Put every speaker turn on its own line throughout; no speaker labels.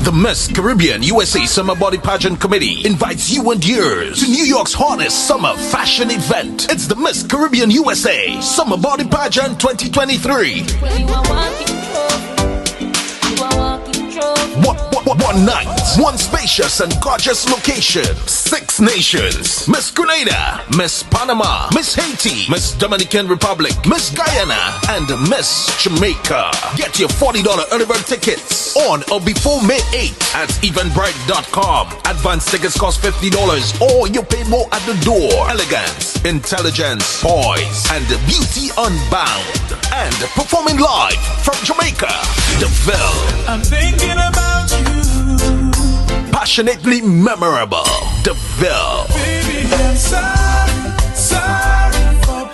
The Miss Caribbean USA Summer Body Pageant Committee invites you and yours to New York's hottest summer fashion event. It's the Miss Caribbean USA Summer Body Pageant 2023. One night, one spacious and gorgeous location, 6 nations: Miss Grenada, Miss Panama, Miss Haiti, Miss Dominican Republic, Miss Guyana, and Miss Jamaica. Get your $40 early bird tickets on or before May 8th at eventbrite.com. Advance tickets cost $50 or you pay more at the door. Elegance, intelligence, poise, and beauty unbound. And performing live from Jamaica, DeVille. I'm thinking about you. Passionately memorable, DeVille. Baby, I'm sorry for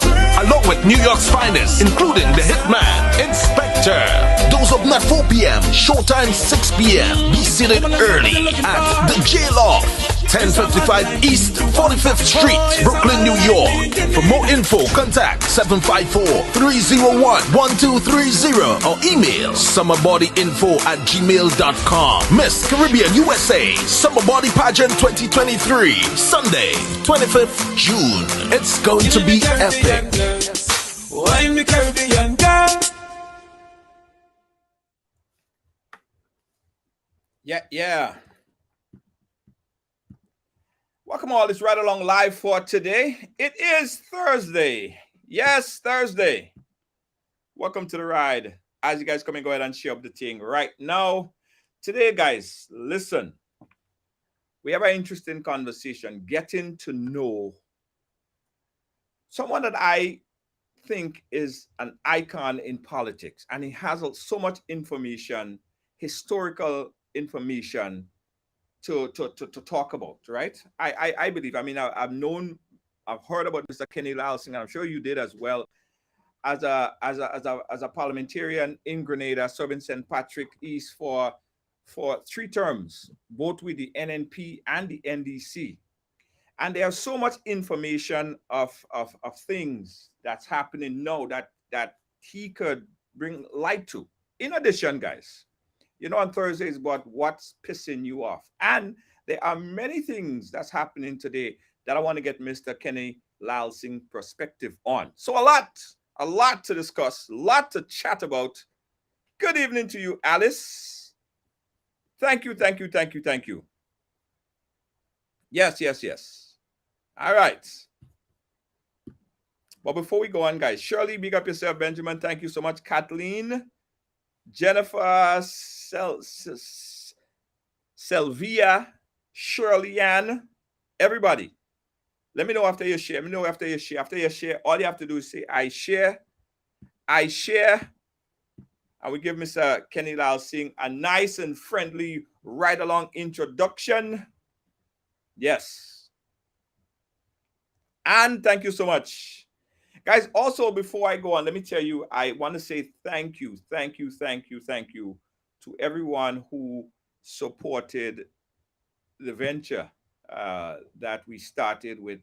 along with New York's finest, including the Hitman, Inspector. Those up at 4 p.m., showtime 6 p.m. Be seated early at the J Loft, 1055 East 45th Street, Brooklyn, New York. For more info, contact 754-301-1230 or email summerbodyinfo@gmail.com. Miss Caribbean USA Summer Body Pageant 2023, Sunday, 25th June. It's going to be epic. I'm the Caribbean girl.
Yeah. Welcome all. It's Right Along Live for today. It is Thursday. Yes, Thursday. Welcome to the ride. As you guys come and go ahead and share up the thing right now. Today, guys, listen. We have an interesting conversation, getting to know someone that I think is an icon in politics, and he has so much information, historical information to talk about, right? I believe. I mean, I've heard about Mr. Kenny Lalsingh, and I'm sure you did as well, as a parliamentarian in Grenada, serving St. Patrick East for 3 terms, both with the NNP and the NDC. And there's so much information of things that's happening now that he could bring light to. In addition, guys, you know, on Thursday is about what's pissing you off. And there are many things that's happening today that I want to get Mr. Kenny Lalsingh perspective on. So a lot to discuss, a lot to chat about. Good evening to you, Alice. Thank you. Yes. All right. But before we go on, guys, Shirley, big up yourself. Benjamin, thank you so much. Kathleen, Jennifer, Selvia, Shirley Ann, everybody. Let me know after you share. After you share, all you have to do is say, I share. I will give Mr. Kenny Lalsingh a nice and friendly ride-along introduction. Yes. And thank you so much. Guys, also, before I go on, let me tell you, I want to say thank you to everyone who supported the venture that we started with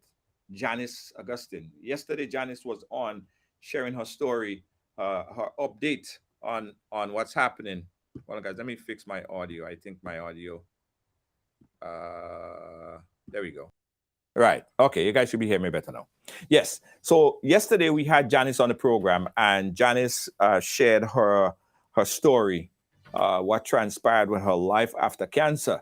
Janice Augustine. Yesterday, Janice was on sharing her story, her update on what's happening. Well, guys, let me fix my audio. I think my audio. There we go. Right. Okay. You guys should be hearing me better now. Yes. So yesterday we had Janice on the program, and Janice shared her story, what transpired with her life after cancer.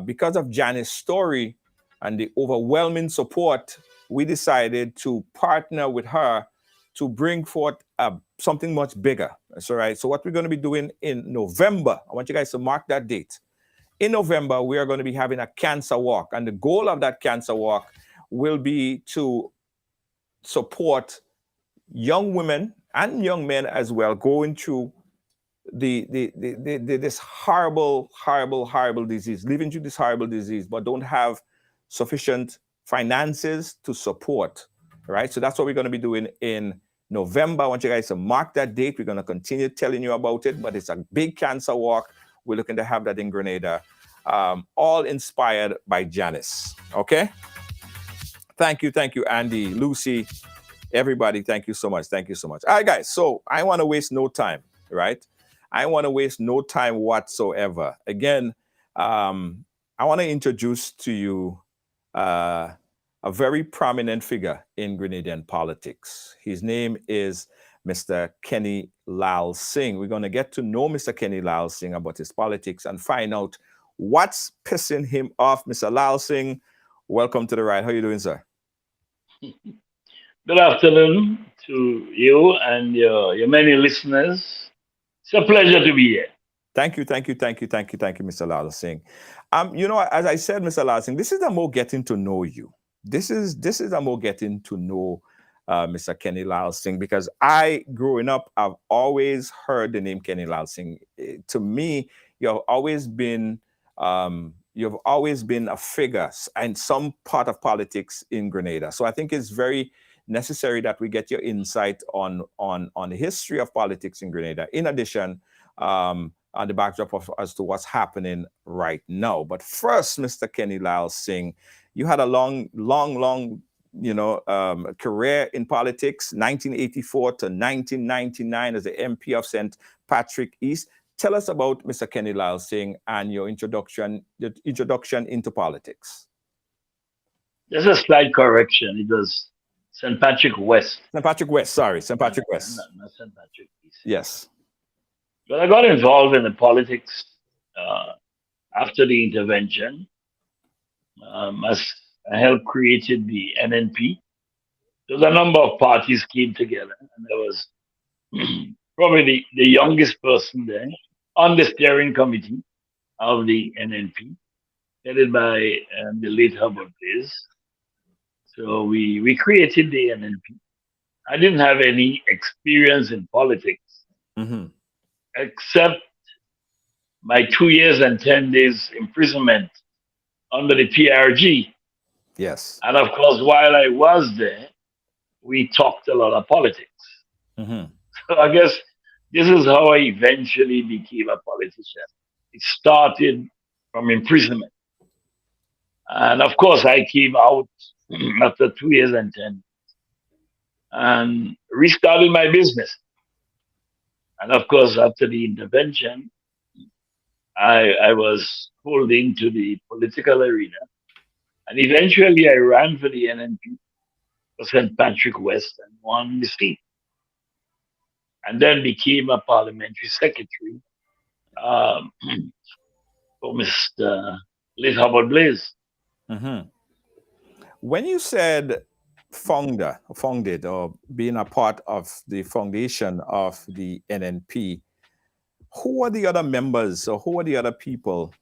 Because of Janice's story and the overwhelming support, we decided to partner with her to bring forth something much bigger. That's all right. So what we're going to be doing in November, I want you guys to mark that date. In November, we are going to be having a cancer walk. And the goal of that cancer walk will be to support young women and young men as well going through this horrible disease, living through this horrible disease, but don't have sufficient finances to support. Right? So that's what we're going to be doing in November. I want you guys to mark that date. We're going to continue telling you about it, but it's a big cancer walk. We're looking to have that in Grenada, all inspired by Janice. Okay? Thank you, Andy, Lucy, everybody. Thank you so much. All right, guys. So I want to waste no time, right? I want to waste no time whatsoever. Again, I want to introduce to you uh, a very prominent figure in Grenadian politics. His name is Mr. Kenny Lalsingh. We're going to get to know Mr. Kenny Lalsingh about his politics and find out what's pissing him off. Mr. Lalsingh, welcome to the ride. How are you doing, sir?
Good afternoon to you and your many listeners. It's a pleasure to be here.
Thank you, Mr. Lalsingh. As I said, Mr. Lalsingh, this is a more getting to know you. This is a more getting to know Mr. Kenny Lalsingh, because I, growing up, I've always heard the name Kenny Lalsingh. To me, you've always been a figure in some part of politics in Grenada. So I think it's very necessary that we get your insight on the history of politics in Grenada. In addition, on the backdrop of as to what's happening right now. But first, Mr. Kenny Lalsingh, you had a long career in politics, 1984 to 1999 as the MP of St. Patrick East. Tell us about Mr. Kenny Lalsingh and your introduction into politics.
Just a slight correction. It was St. Patrick West.
St. Patrick West, sorry, St. Patrick West.
Not St. Patrick East.
Yes.
But I got involved in the politics after the intervention, as I helped created the NNP. So a number of parties came together, and I was probably the youngest person there on the steering committee of the NNP, headed by the late Hubbard Blaze. So we created the NNP. I didn't have any experience in politics, except my 2 years and 10 days imprisonment under the PRG.
Yes.
And of course, while I was there, we talked a lot of politics. So I guess this is how I eventually became a politician. It started from imprisonment. And of course, I came out after 2 years and 10 and restarted my business. And of course, after the intervention, I was pulled into the political arena. And eventually, I ran for the NNP for St. Patrick West and won the seat. And then became a parliamentary secretary for Mr. Late Hubbard Blaze.
When you said founded, or being a part of the foundation of the NNP, who are the other members, or who are the other people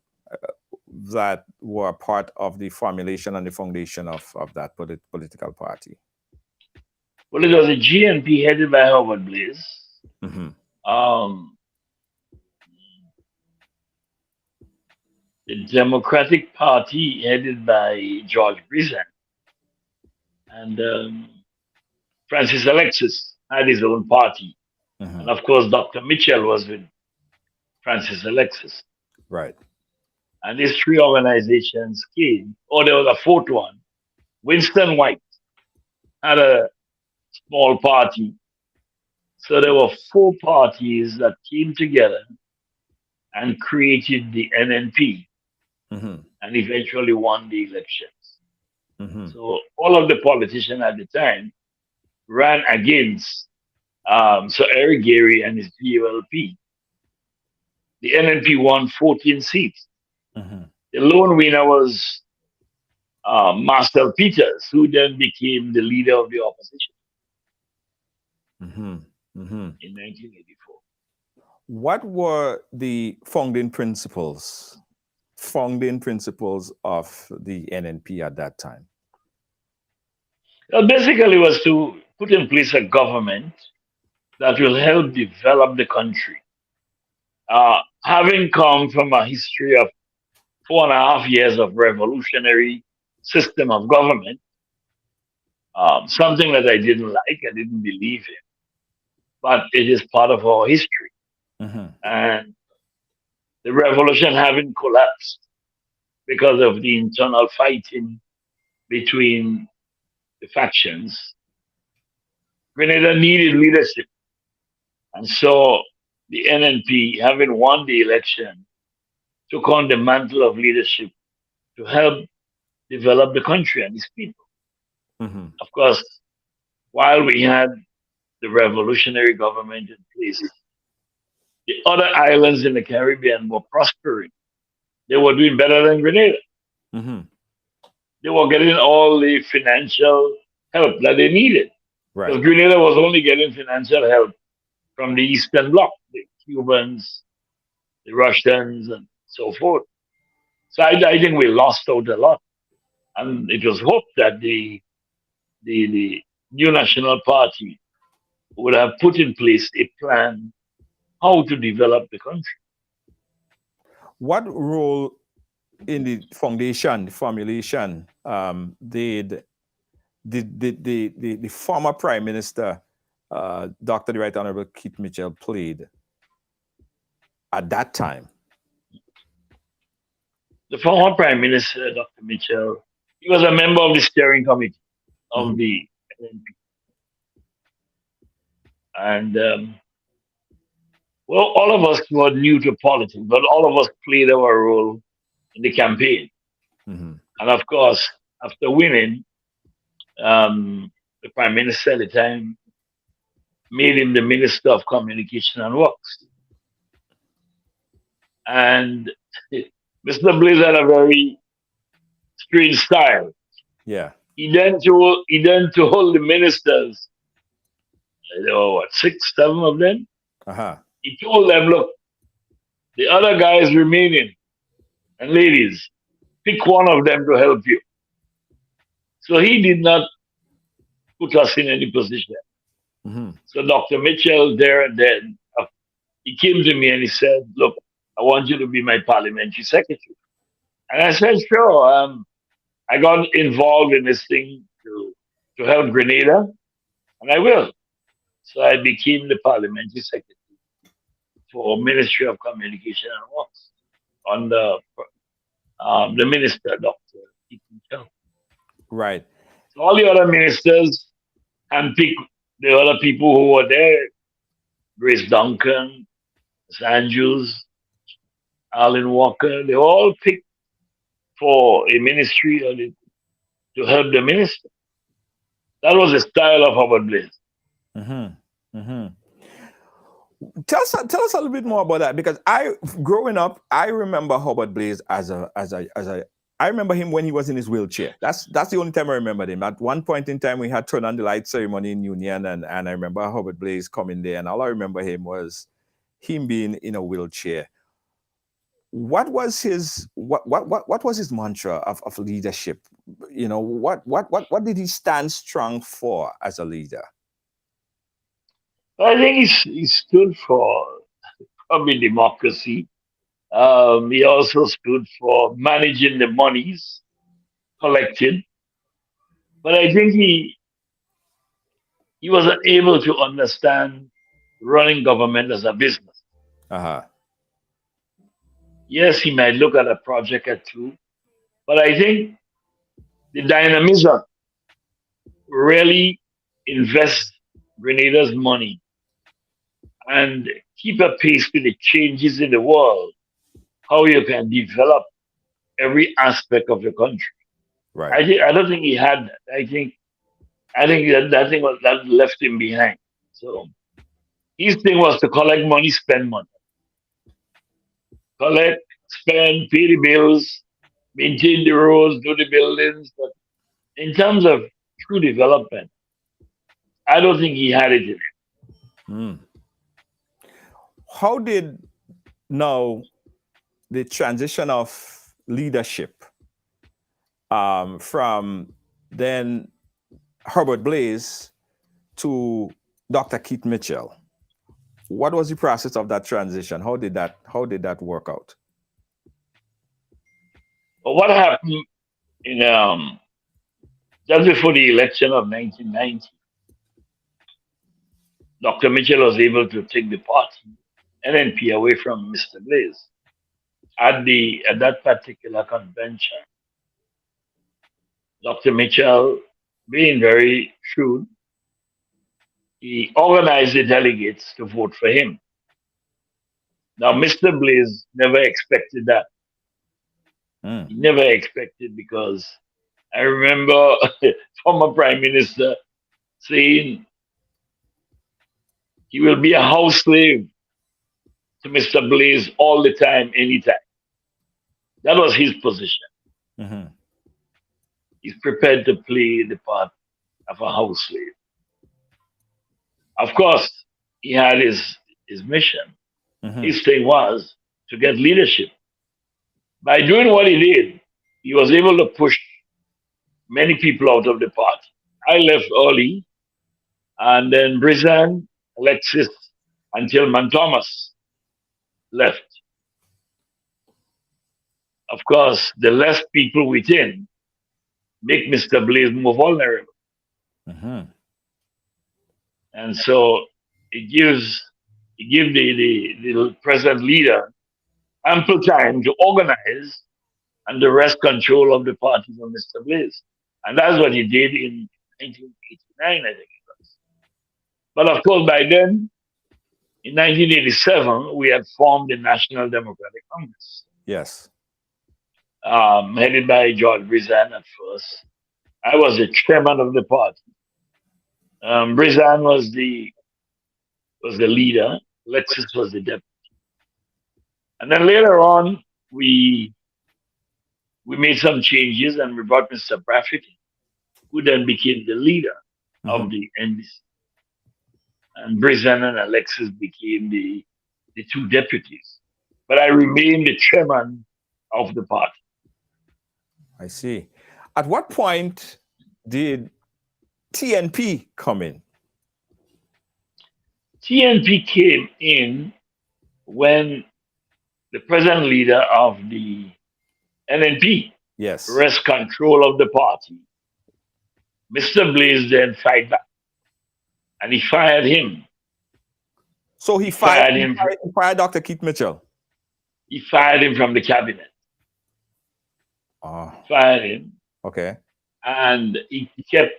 that were part of the formulation and the foundation of that political party?
Well, it was a GNP headed by Hubbard Blaze. The Democratic Party headed by George Brizan. And Francis Alexis had his own party. And of course, Dr. Mitchell was with Francis Alexis.
Right.
And these three organizations came. Oh, there was a fourth one. Winston White had a small party. So there were four parties that came together and created the NNP and eventually won the elections. So all of the politicians at the time ran against Sir Eric Gary and his GOLP. The NNP won 14 seats. The lone winner was Marcel Peters, who then became the leader of the opposition in 1984.
What were the founding principles of the NNP at that time?
Well, basically, it was to put in place a government that will help develop the country. Having come from a history of 4.5 years of revolutionary system of government, something that I didn't like, I didn't believe in, but it is part of our history. And the revolution having collapsed because of the internal fighting between the factions, Grenada needed leadership. And so the NNP, having won the election, took on the mantle of leadership to help develop the country and its people.
Mm-hmm.
Of course, while we had the revolutionary government in place, the other islands in the Caribbean were prospering. They were doing better than Grenada.
Mm-hmm.
They were getting all the financial help that they needed.
Right.
Because Grenada was only getting financial help from the Eastern Bloc, the Cubans, the Russians, and so forth. So I think we lost out a lot. And it was hoped that the new National Party would have put in place a plan how to develop the country.
What role in the foundation, the formulation, did the former Prime Minister, Dr. the Right Honorable Keith Mitchell, played at that time?
The former Prime Minister, Dr. Mitchell, he was a member of the steering committee
Mm-hmm.
of the NNP. And well, all of us were new to politics, but all of us played our role in the campaign.
Mm-hmm.
And of course, after winning, the Prime Minister at the time made him the Minister of Communication and Works. And Mr. Blaze had a very strange style.
Yeah.
He then told the ministers, there were what, 6, 7 of them?
Uh-huh.
He told them, look, the other guys remaining, and ladies, pick one of them to help you. So he did not put us in any position.
Mm-hmm.
So Dr. Mitchell there and then, he came to me and he said, look, I want you to be my parliamentary secretary. And I said, sure. I got involved in this thing to help Grenada, and I will. So I became the parliamentary secretary for Ministry of Communication and Works under the minister, Dr. Ethan Chung.
Right.
So all the other ministers handpicked the other people who were there, Grace Duncan, Miss Andrews, Alan Walker, they were all picked for a ministry to help the minister. That was the style of Howard Blaze.
Mm-hmm. Mm-hmm. Tell us a little bit more about that, because growing up, I remember Howard Blaze I remember him when he was in his wheelchair. That's the only time I remember him. At one point in time, we had turn on the light ceremony in Union, and I remember Howard Blaze coming there, and all I remember him was him being in a wheelchair. What was his mantra of leadership? You know, what did he stand strong for as a leader?
I think he stood for probably democracy. He also stood for managing the monies collected. But I think he wasn't able to understand running government as a business.
Uh-huh.
Yes, he might look at a project or two, but I think the dynamism really invest Grenada's money and keep a pace with the changes in the world, how you can develop every aspect of the country.
Right.
I don't think he had that. I think that thing was that left him behind. So his thing was to collect money, spend money. Collect, spend, pay the bills, maintain the roads, do the buildings. But in terms of true development, I don't think he had it in him.
Mm. How did now the transition of leadership from then Herbert Blaze to Dr. Keith Mitchell? What was the process of that transition? How did that work out?
But what happened in just before the election of 1990? Dr. Mitchell was able to take the party, NNP, away from Mr. Blaze. At that particular convention, Dr. Mitchell, being very shrewd, he organized the delegates to vote for him. Now, Mr. Blaze never expected that.
Mm.
He never expected because I remember former Prime Minister saying he will be a house slave to Mr. Blaze all the time, anytime. That was his position.
Mm-hmm.
He's prepared to play the part of a house slave. Of course, he had his mission.
Mm-hmm.
His thing was to get leadership. By doing what he did, he was able to push many people out of the party. I left early, and then Brizan, Alexis, and Tillman Thomas left. Of course, the less people within make Mr. Blaze more vulnerable.
Mm-hmm.
And so it gives the present leader ample time to organize and to wrest control of the party from Mr. Blaze. And that's what he did in 1989, I think it was. But of course, by then, in 1987, we had formed the National Democratic Congress,
Yes.
headed by George Brizan at first. I was the chairman of the party. Brizan was the leader. Alexis was the deputy. And then later on, we made some changes and we brought Mr. Braffett, who then became the leader
Mm-hmm.
of the NDC. And Brizan and Alexis became the two deputies. But I remained the chairman of the party.
I see. At what point did TNP come in?
TNP came in when the present leader of the NNP
Yes.
wrest control of the party. Mr. Blaze then fight back, and he fired him.
So he
Fired
fired,
him.
he fired Dr. Keith Mitchell.
He fired him from the cabinet.
Oh,
Fired him,
okay.
and he kept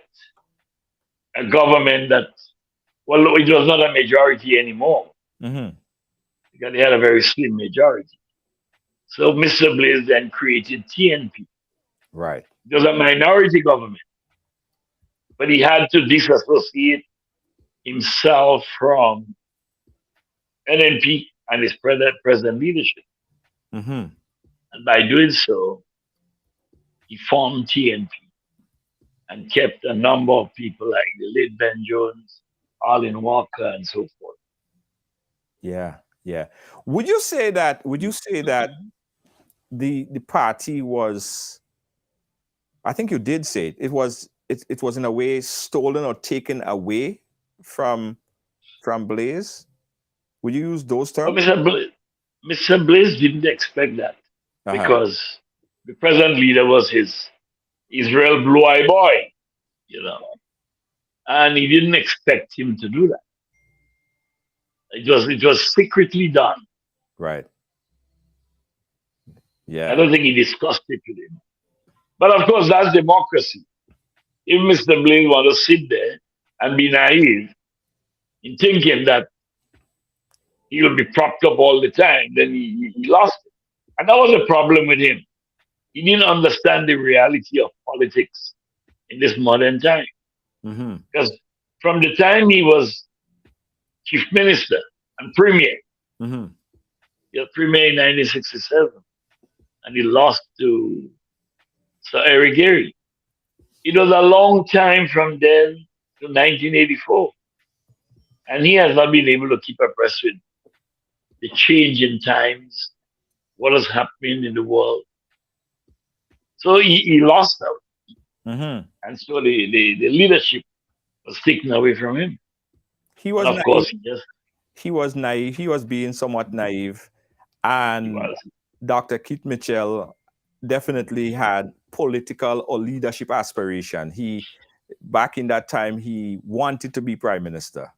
a government that, well, it was not a majority anymore
Mm-hmm.
because they had a very slim majority. So Mr. Blaze then created TNP.
Right.
It was a minority government, but he had to disassociate himself from NNP and his present leadership.
Mm-hmm.
And by doing so, he formed TNP and kept a number of people like the late Ben Jones, Arlen Walker, and so forth.
Yeah. Yeah. Would you say that the party was, I think you did say it, it was in a way stolen or taken away from Blaze? Would you use those
But
terms?
Mr. Blaze didn't expect that
Uh-huh.
because the present leader was his Israel Blue Eye boy, you know, and he didn't expect him to do that. It was secretly done.
Right.
I
Yeah.
don't think he discussed it with him. But of course, that's democracy. If Mr. Blaze want to sit there and be naive in thinking that he will be propped up all the time, then he lost it. And that was a problem with him. He didn't understand the reality of politics in this modern time.
Mm-hmm.
Because from the time he was chief minister and premier,
Mm-hmm.
he was premier in 1967, and he lost to Sir Eric Gary. It was a long time from then to 1984. And he has not been able to keep abreast with the change in times, what is happening in the world. So he lost out.
Mm-hmm.
And so the leadership was taken away from him.
He was
And of
naive.
course,
He was naive. He was being somewhat naive.
he
And
was.
Dr. Keith Mitchell definitely had political or leadership aspiration. Back in that time, he wanted to be prime minister.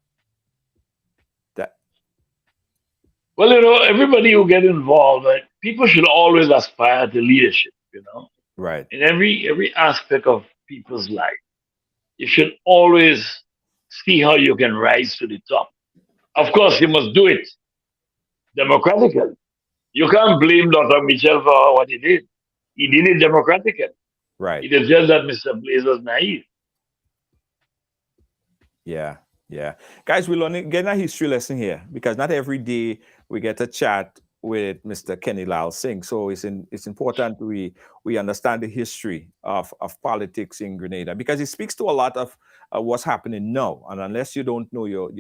Well, everybody who get involved, people should always aspire to leadership,
Right.
in every aspect of people's life. You should always see how you can rise to the top. Of course, you must do it democratically. You can't blame Dr. Michel for what he did. He did it democratically.
Right.
It is just that Mr. Blaze was naive.
Yeah. Yeah. Guys, we're learning getting a history lesson here because not every day we get a chat with Mr. Kenny Lalsingh. So it's important we understand the history of politics in Grenada because it speaks to a lot of what's happening now. And unless you don't know your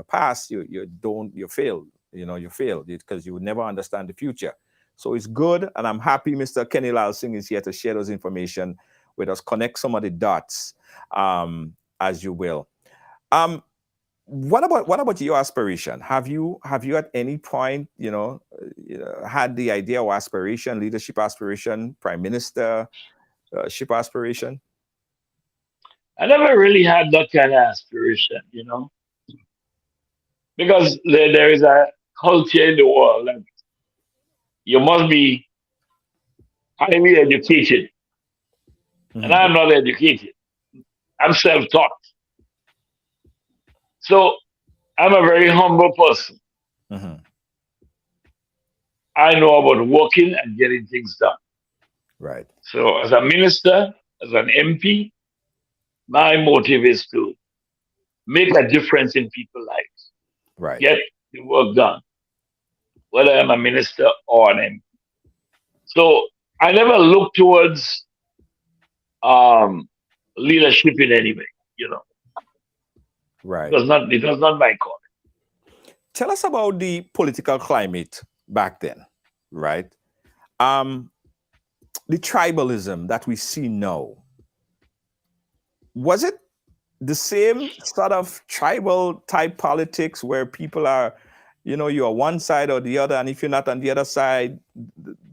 past, you fail. You fail because you would never understand the future. So it's good, and I'm happy Mr. Kenny Lalsingh is here to share those information with us, connect some of the dots, as you will. What about your aspiration? Have you at any point, had the idea or aspiration, leadership aspiration, prime minister ship aspiration?
I never really had that kind of aspiration, because there is a culture in the world that you must be highly educated, and
Mm-hmm.
I'm not educated. I'm self-taught. So I'm a very humble person.
Mm-hmm.
I know about working and getting things done.
Right.
So as a minister, as an MP, my motive is to make a difference in people's lives,
Right.
get the work done, whether I'm a minister or an MP. So I never look towards um, leadership in any way.
Right.
It was not my call.
Tell us about the political climate back then, right? Um, the tribalism that we see now, was it the same sort of tribal type politics where people are, you're one side or the other, and if you're not on the other side,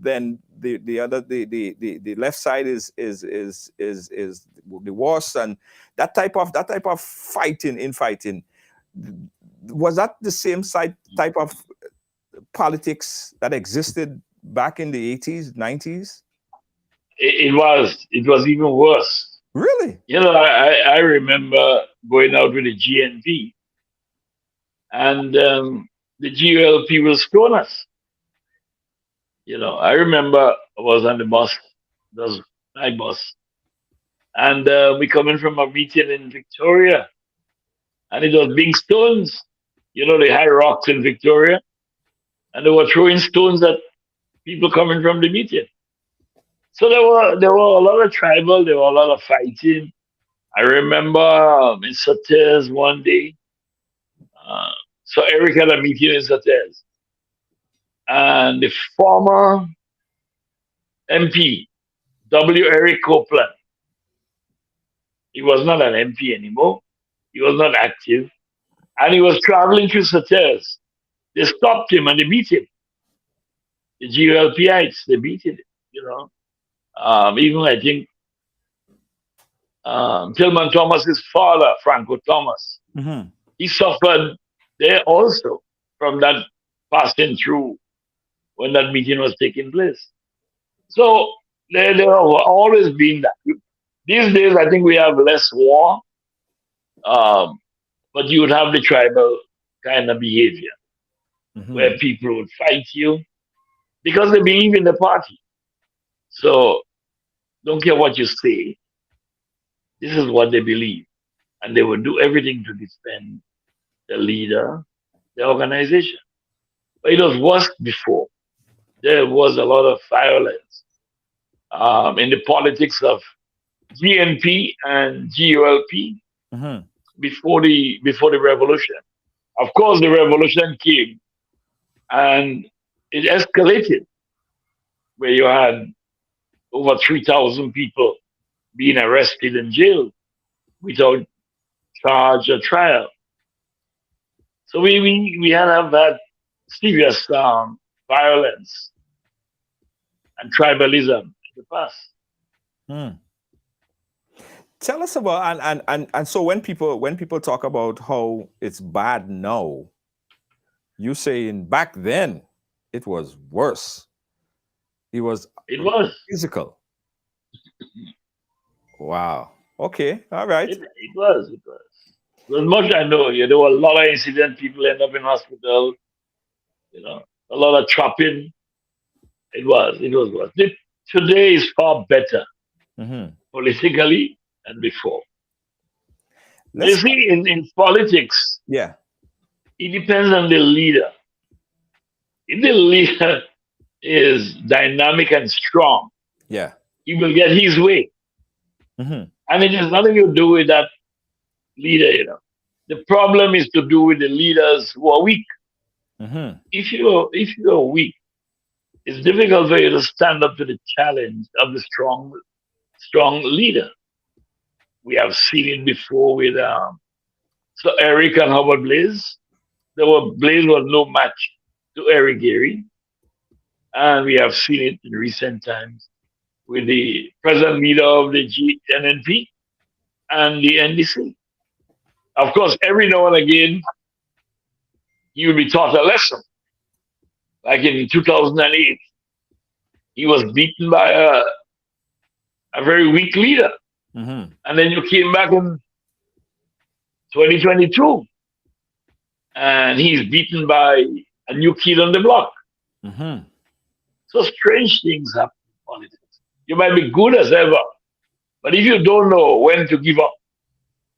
then the left side is the worst, and that type of fighting, infighting, was that the same side type of politics that existed back in the 80s, 90s?
It was even worse.
Really?
I remember going out with the GNP, and the GLP will stone us. I remember I was on the bus, that was my bus, and we coming from a meeting in Victoria, and it was big stones. The high rocks in Victoria, and they were throwing stones at people coming from the meeting. So there were a lot of tribal, there were a lot of fighting. I remember in Sates one day. Uh, so Eric had a meeting in Sates, and the former MP W. Eric Copeland, he was not an MP anymore. He was not active, and he was traveling through Sates. They stopped him and they beat him. The GLPites, they beat him. You know, even I think Tillman Thomas's father, Franco Thomas,
Mm-hmm.
he suffered there also from that passing through when that meeting was taking place. So there have always been that. These days, I think we have less war, um, but you would have the tribal kind of behavior
Mm-hmm.
where people would fight you because they believe in the party. So don't care what you say. This is what they believe, and they will do everything to defend the leader, the organization. But it was worse before. There was a lot of violence in the politics of GNP and GULP
Mm-hmm.
before the revolution. Of course, the revolution came and it escalated, where you had over 3,000 people being arrested and jailed without charge or trial. So we had have that serious violence and tribalism in the past.
Hmm. Tell us about, and so when people talk about how it's bad now, you saying back then it was worse. It was
It was.
physical. Wow. Okay. All right.
It was. As much I know, there were a lot of incidents. People end up in hospital. You know, a lot of chopping. It was worse. Today is far better
Mm-hmm.
politically than before. You
Let's
see, in politics,
yeah.
it depends on the leader. If the leader is dynamic and strong,
Yeah.
he will get his way.
Mm-hmm.
And it has nothing to do with that leader, you know. The problem is to do with the leaders who are weak.
Mm-hmm.
If you're weak, it's difficult for you to stand up to the challenge of the strong leader. We have seen it before with so Eric and Howard Blaze. Blaze was no match to Eric Gary, and we have seen it in recent times with the present leader of the GNNP and the NDC. Of course, every now and again, he will be taught a lesson. Like in 2008, he was beaten by a very weak leader.
Mm-hmm.
And then you came back in 2022, and he's beaten by a new kid on the block.
Mm-hmm.
So strange things happen in politics. You might be good as ever, but if you don't know when to give up,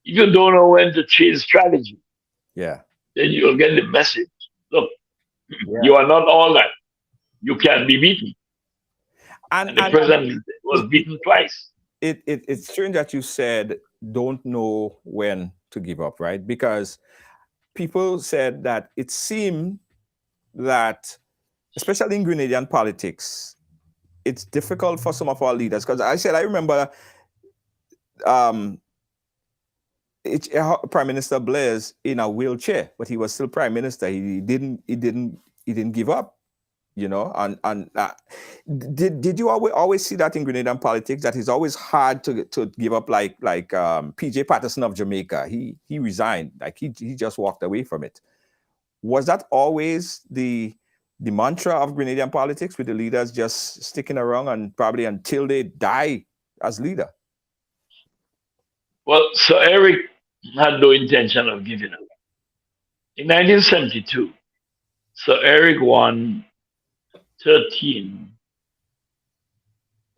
if you don't know when to change strategy,
Yeah.
then you'll get the message. Look,
Yeah.
you are not all that. You can be beaten.
And
And the
and
president was
it,
beaten twice.
it's strange that you said don't know when to give up, right? Because people said that it seemed that, especially in Grenadian politics, it's difficult for some of our leaders. Because I remember um, Prime Minister Blaise in a wheelchair, but he was still Prime Minister. He didn't give up. And did you always see that in Grenadian politics, that it's always hard to give up, like PJ Patterson of Jamaica? He resigned, like he just walked away from it. Was that always the mantra of Grenadian politics, with the leaders just sticking around and probably until they die as leader?
Well, so Eric had no intention of giving up. In 1972, so Eric won 13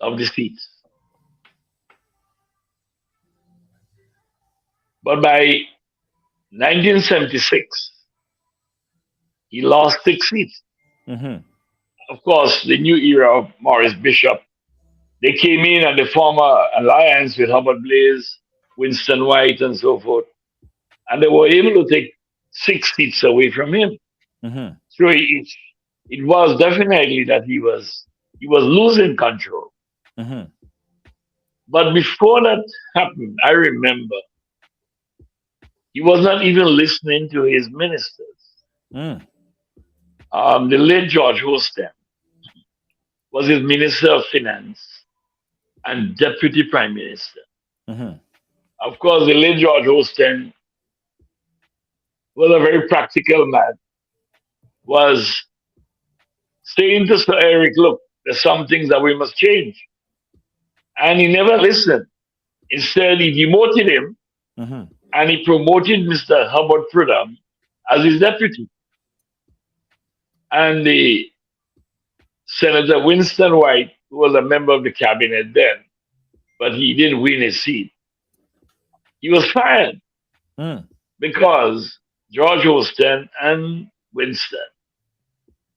of the seats. But by 1976, he lost 6 seats.
Mm-hmm.
Of course, the new era of Maurice Bishop, they came in and they formed an alliance with Hubert Blaze, Winston White, and so forth. And they were able to take 6 seats away from him.
Mm-hmm.
So it was definitely that he was losing control.
Mm-hmm.
But before that happened, I remember he was not even listening to his ministers.
Mm.
The late George Hostem was his Minister of Finance and Deputy Prime Minister.
Mm-hmm.
Of course, the late George Hostem was a very practical man, was saying to Sir Eric, look, there's some things that we must change. And he never listened. Instead, he demoted him
Mm-hmm.
and he promoted Mr. Hubbard Prudhomme as his deputy. And the Senator Winston White, who was a member of the cabinet then, but he didn't win his seat, he was fired
Mm.
because George Hosteen and Winston,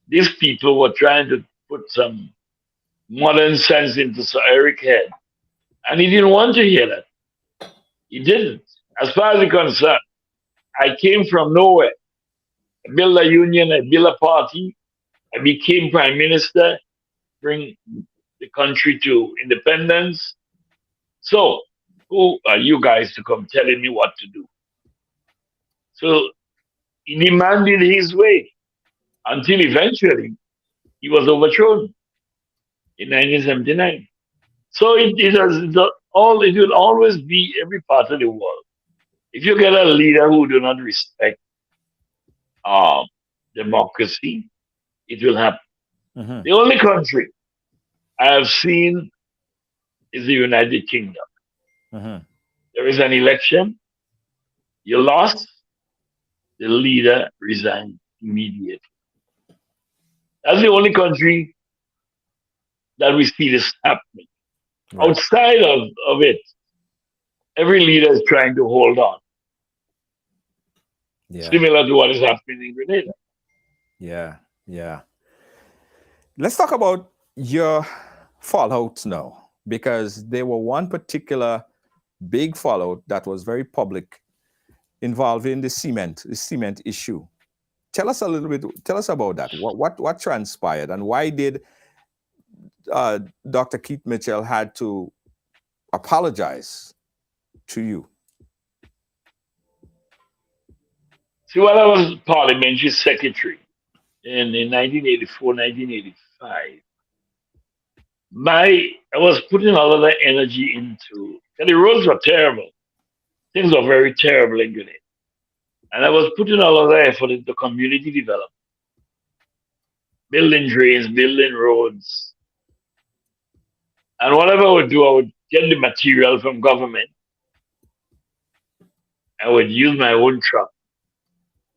these people were trying to put some modern sense into Sir Eric's head. And he didn't want to hear that. He didn't. As far as he's concerned, I came from nowhere. I built a union, I built a party, I became prime minister, bring the country to independence. So, who are you guys to come telling me what to do? So, he demanded his way until eventually he was overthrown in 1979. So, it will always be every part of the world. If you get a leader who do not respect um, democracy, it will happen.
Mm-hmm.
The only country I have seen is the United Kingdom.
Mm-hmm.
There is an election, you lost, the leader resigned immediately. That's the only country that we see this happening.
Right.
Outside of it, every leader is trying to hold on,
Yeah.
similar to what is happening in Grenada.
Yeah. Yeah. Let's talk about your fallouts now, because there were one particular big fallout that was very public involving the cement issue. Tell us a little bit. Tell us about that. What transpired, and why did Dr. Keith Mitchell had to apologize to you?
See, while I was parliamentary secretary in 1984, 1985, I was putting a lot of energy into, and the roads were terrible. Things were very terrible in Grenada. And I was putting a lot of effort into community development, building drains, building roads. And whatever I would do, I would get the material from government. I would use my own truck,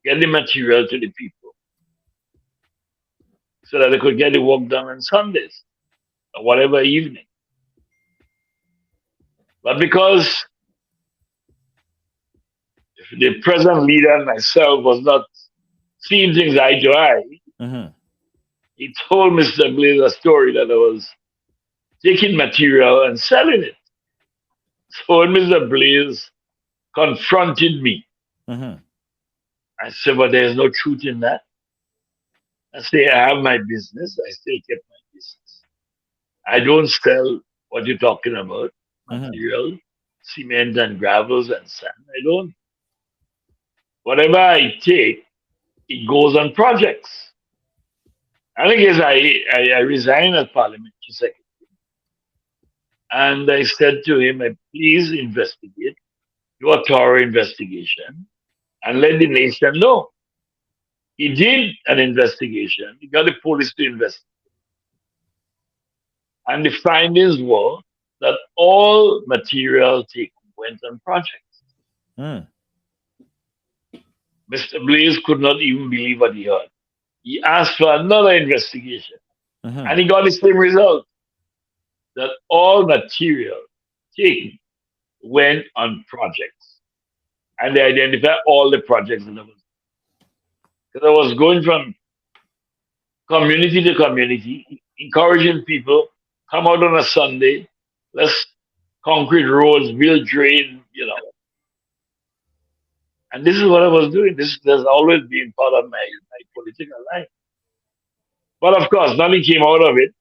get the material to the people so that they could get the work done on Sundays or whatever evening. But because the present leader and myself was not seeing things eye to eye,
Mm-hmm.
he told Mr. Blaze a story that I was taking material and selling it. So when Mr. Blaze confronted me,
Mm-hmm.
I said, but there's no truth in that. I say, I have my business. I still keep my business. I don't sell what you're talking about,
Mm-hmm.
material, cement and gravels and sand. I don't. Whatever I take, it goes on projects. And I guess I resigned as parliamentary secretary. And I said to him, please investigate, do a thorough investigation, and let the nation know. He did an investigation. He got the police to investigate. And the findings were that all material taken went on projects.
Mm.
Mr. Blaze could not even believe what he heard. He asked for another investigation,
Mm-hmm.
and he got the same result that all material taken went on projects. And they identified all the projects that I was. Because I was going from community to community, encouraging people, come out on a Sunday, let's concrete roads, build drain. And this is what I was doing. This has always been part of my political life. But of course, nothing came out of it.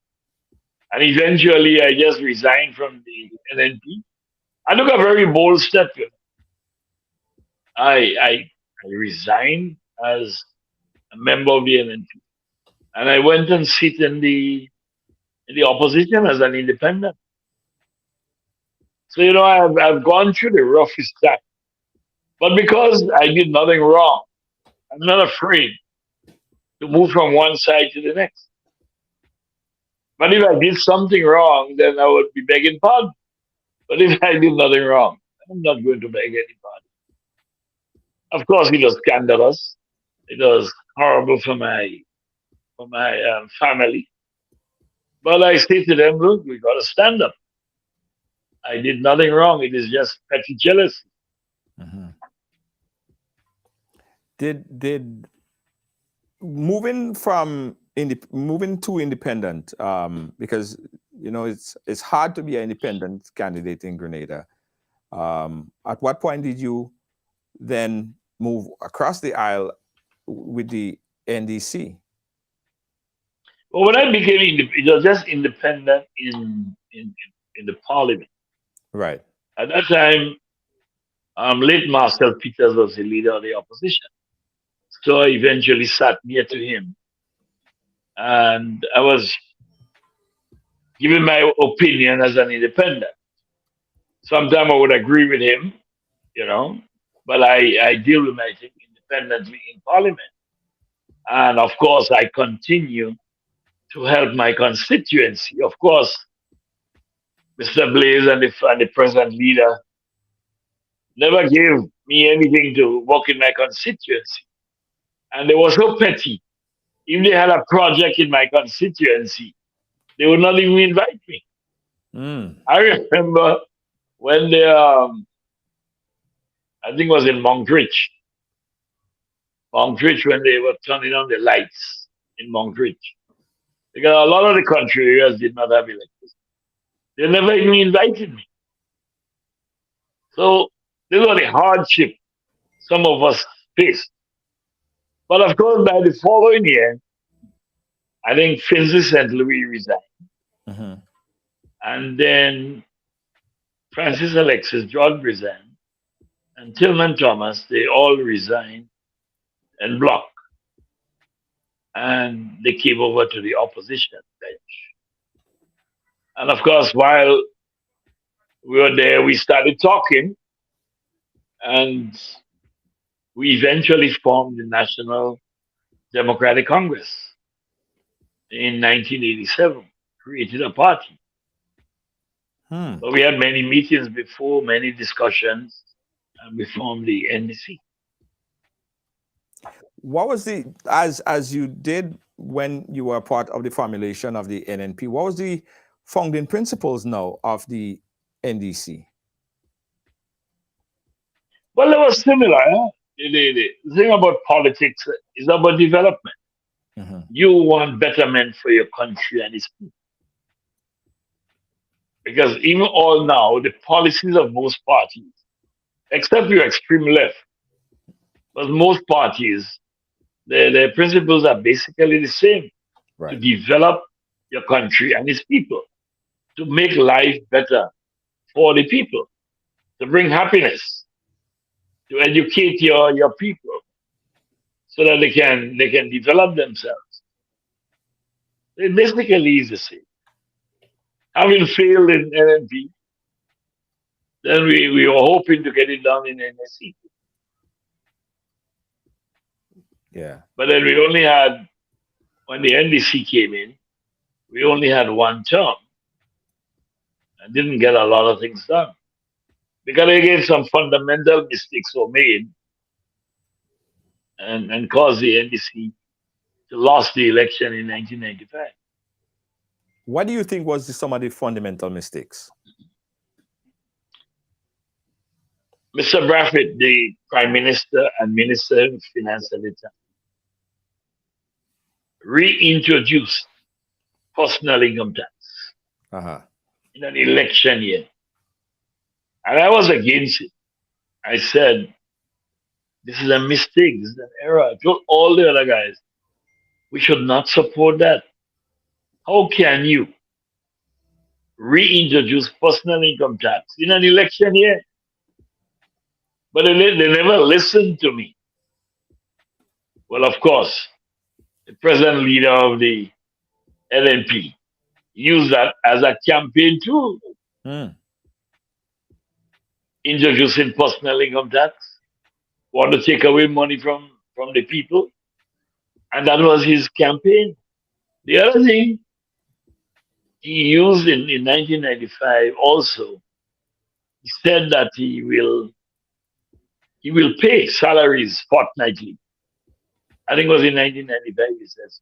And eventually, I just resigned from the NNP. I took a very bold step. I resigned as a member of the NNP. And I went and sit in the opposition as an independent. So, I've gone through the roughest time. But because I did nothing wrong, I'm not afraid to move from one side to the next. But if I did something wrong, then I would be begging pardon. But if I did nothing wrong, I'm not going to beg any pardon. Of course, it was scandalous. It was horrible for my family. But I say to them, look, we got to stand up. I did nothing wrong. It is just petty jealousy.
Mm-hmm. Did moving to independent, because it's hard to be an independent candidate in Grenada. At what point did you then move across the aisle with the NDC?
But when I became it was just independent in the parliament.
Right.
At that time, late Marcel Peters was the leader of the opposition. So I eventually sat near to him. And I was giving my opinion as an independent. Sometimes I would agree with him, but I deal with my thing independently in parliament. And of course, I continue to help my constituency. Of course, Mr. Blaze and the present leader never gave me anything to work in my constituency. And they were so petty if they had a project in my constituency, they would not even invite me.
Mm.
I remember when they, I think it was in Monkridge, when they were turning on the lights in Monkridge. Because a lot of the country areas did not have electricity. They never even invited me. So this was the hardship some of us faced. But of course, by the following year, I think Francis St. Louis resigned.
Mhm.
And then Francis Alexis George resigned. And Tillman Thomas, they all resigned en bloc. And they came over to the opposition bench. And of course, while we were there, we started talking. And we eventually formed the National Democratic Congress in 1987, created a party.
Hmm.
But we had many meetings before, many discussions, and we formed the NDC.
What was the as you did when you were part of the formulation of the NNP? What was the founding principles now of the NDC?
Well, it was similar. Huh? The thing about politics is about development.
Mhm.
You want betterment for your country and its people. Because even all now, the policies of most parties, except your extreme left, but most parties, their principles are basically the same to
Right.
develop your country and its people, to make life better for the people, to bring happiness, to educate your people so that they can develop themselves. It basically is the same. Having failed in NNP, then we were hoping to get it done in NSC.
Yeah.
But then we only had, when the NDC came in, we only had one term and didn't get a lot of things done. Because again, some fundamental mistakes were made and caused the NDC to lose the election in 1995.
What do you think was some of the fundamental mistakes?
Mr. Bradford, the Prime Minister and Minister of Finance at the time, reintroduced personal income tax
Uh-huh.
in an election year. And I was against it. I said, this is a mistake, this is an error. I told all the other guys, we should not support that. How can you reintroduce personal income tax in an election year? But they never listened to me. Well, of course, the present leader of the LNP used that as a campaign tool,
Hmm.
introducing personal income tax, want to take away money from the people. And that was his campaign. The other thing he used in 1995 also, he said that he will pay salaries fortnightly. I think it was in 1995, he says.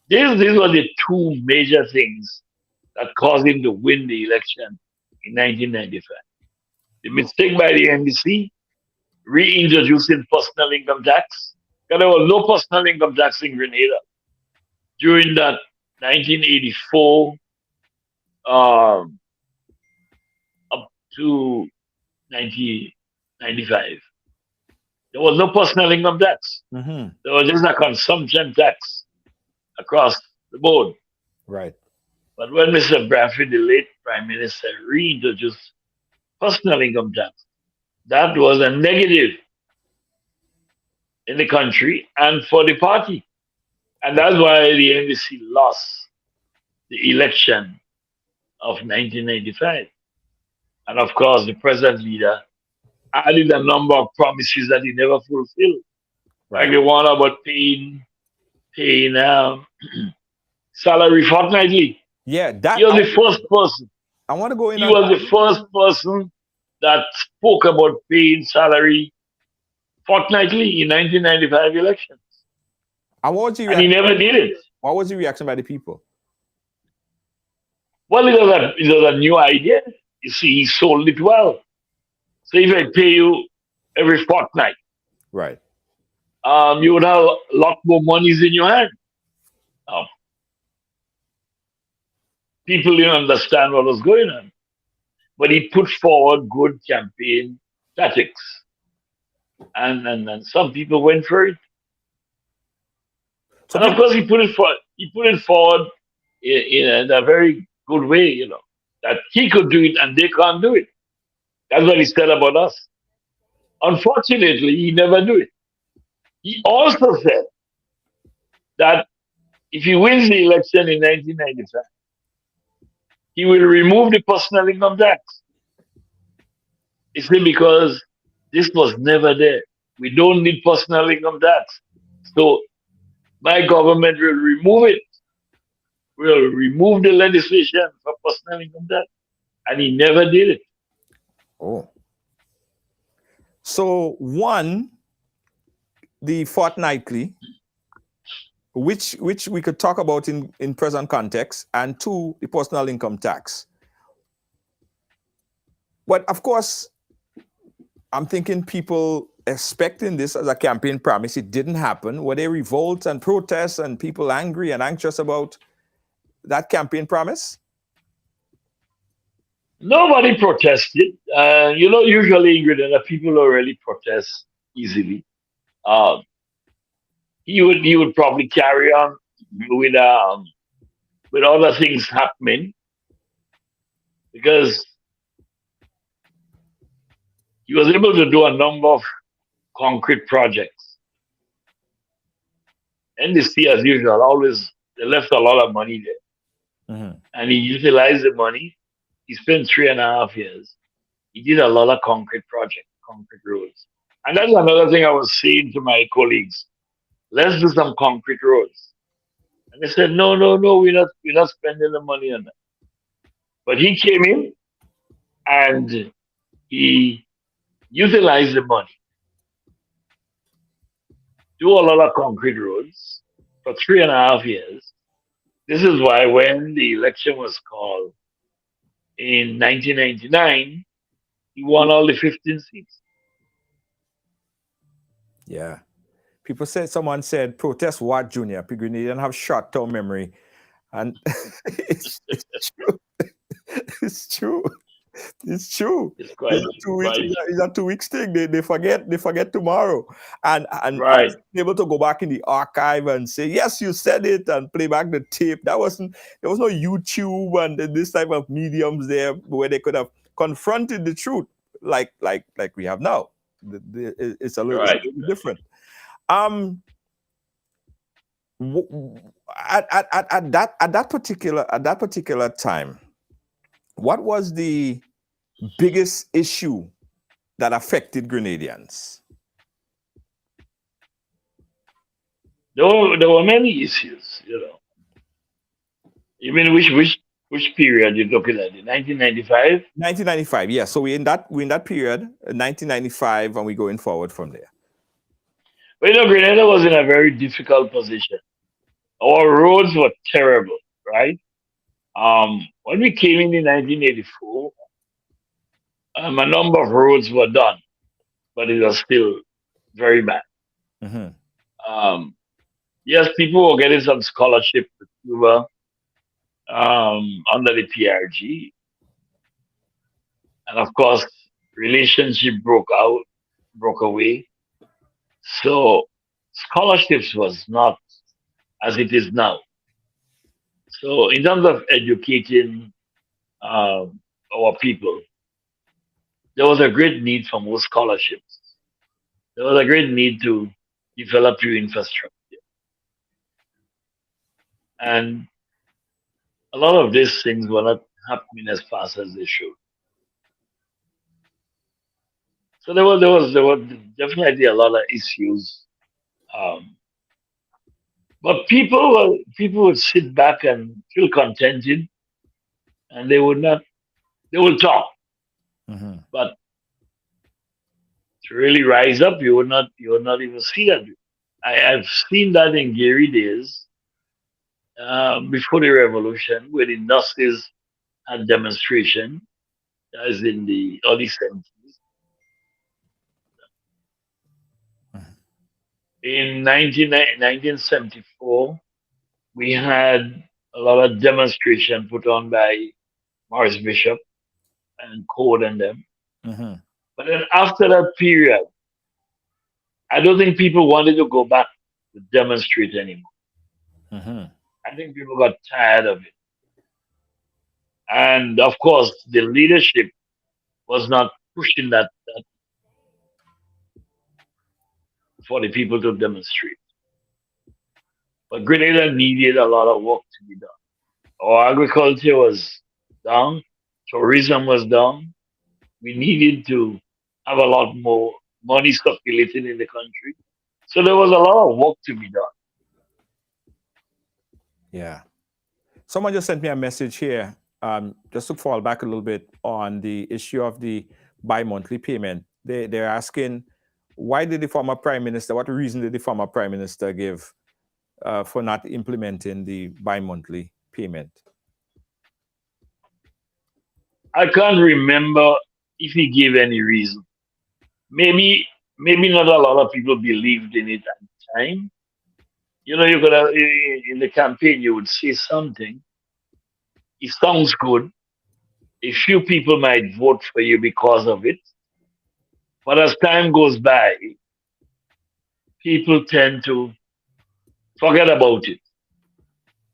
These were the two major things that caused him to win the election in 1995. The mistake by the NDC, reintroducing personal income tax, because there was no personal income tax in Grenada during that 1984 um, up to 1995. There was no personal income tax.
Mm-hmm.
There was just a consumption tax across the board.
Right.
But when Mr. Bradford, the late Prime Minister, reintroduced personal income tax, that was a negative in the country and for the party. And that's why the NDC lost the election of 1995. And of course, the present leader added a number of promises that he never fulfilled, like
Right.
the one about paying salary fortnightly.
Yeah,
He
that
was the first person.
I want to go in
He
on
was
that.
the first person that spoke about paying salary fortnightly in 1995 elections.
And what was the
And he
reaction?
never did it.
What was the reaction by the people?
Well, it was a new idea. You see, he sold it well. So if I pay you every fortnight,
Right.
you would have a lot more monies in your hand. Um, People didn't understand what was going on. But he put forward good campaign tactics. And some people went for it.
So
And of
people,
course, he put it forward in a very good way, that he could do it and they can't do it. That's what he said about us. Unfortunately, he never do it. He also said that if he wins the election in 1995, he will remove the personal income tax. He said because this was never there. We don't need personal income tax. So my government will remove it. Will remove the legislation for personal income tax. And he never did it.
oh. So one, the fortnightly, which we could talk about in present context, and two, the personal income tax. But of course, I'm thinking people expecting this as a campaign promise. It didn't happen. Were there revolts and protests and people angry and anxious about that campaign promise?
Nobody protested. Usually, Ingrid, people don't really protest easily. Um, he would probably carry on with with other things happening because he was able to do a number of concrete projects. NDC, as usual, always they left a lot of money there, and he utilized the money. He spent 3.5 years. He did a lot of concrete projects, concrete roads, and that's another thing I was saying to my colleagues. Let's do some concrete roads, and they said, no, no, no, we're not spending the money on that. But he came in and he utilized the money, do a lot of concrete roads for 3.5 years. This is why when the election was called in 1999, he won all the 15 seats.
Yeah. People said, someone said, protest what, Junior? Grenadian have short-term memory. And it's true. It's true. It's true.
It's quite right,
It's a 2 weeks thing. They forget tomorrow. And
right,
able to go back in the archive and say, yes, you said it, and play back the tape. There was no YouTube and this type of mediums there where they could have confronted the truth like we have now. It's a little
right.
different. At that particular time, what was the biggest issue that affected Grenadians?
There were many issues. You mean which period you're looking at? In 1995?
1995, yeah. So we're in that period, 1995, and we're going forward from there.
But Grenada was in a very difficult position. Our roads were terrible, right? When we came in 1984, a number of roads were done, but it was still very bad. Yes, people were getting some scholarship to Cuba under the PRG, and of course, relationship broke away. So scholarships was not as it is now. So in terms of educating our people, there was a great need for more scholarships. There was a great need to develop your infrastructure. And a lot of these things were not happening as fast as they should. So there were definitely a lot of issues. But people would sit back and feel contented, and they would talk. But to really rise up, you would not even see that. I've seen that in Gary days, before the revolution, where the nurses had demonstration, as in the early 70s. In 1974, we had a lot of demonstration put on by Morris Bishop and Code and them.
Mm-hmm.
But then after that period, I don't think people wanted to go back to demonstrate anymore.
Mm-hmm.
I think people got tired of it. And of course, the leadership was not pushing that for the people to demonstrate. But Grenada needed a lot of work to be done. Our agriculture was down, tourism was down. We needed to have a lot more money circulating in the country. So there was a lot of work to be done.
Yeah. Someone just sent me a message here, just to fall back a little bit on the issue of the bi-monthly payment. They're asking, why did the former prime minister, what reason did the former prime minister give for not implementing the bi-monthly payment?
I can't remember if he gave any reason. Maybe maybe not a lot of people believed in it at the time. You know, you could have, in the campaign you would say something. It sounds good. A few people might vote for you because of it. But as time goes by, people tend to forget about it.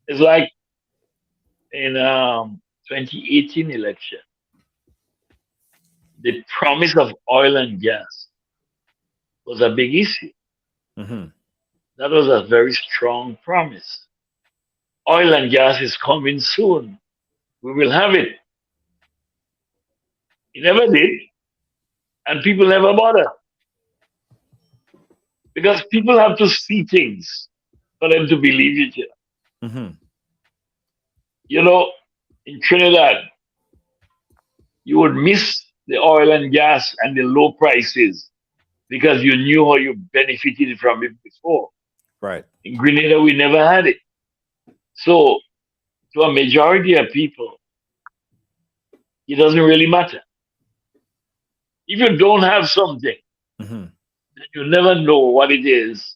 It's like in 2018 election, the promise of oil and gas was a big issue.
Mm-hmm.
That was a very strong promise. Oil and gas is coming soon. We will have it. He never did, and people never bother because people have to see things for them to believe it.
Mm-hmm.
You know, in Trinidad, you would miss the oil and gas and the low prices because you knew how you benefited from it before.
Right.
In Grenada, we never had it. So, to a majority of people, it doesn't really matter. If you don't have something,
Mm-hmm.
then you never know what it is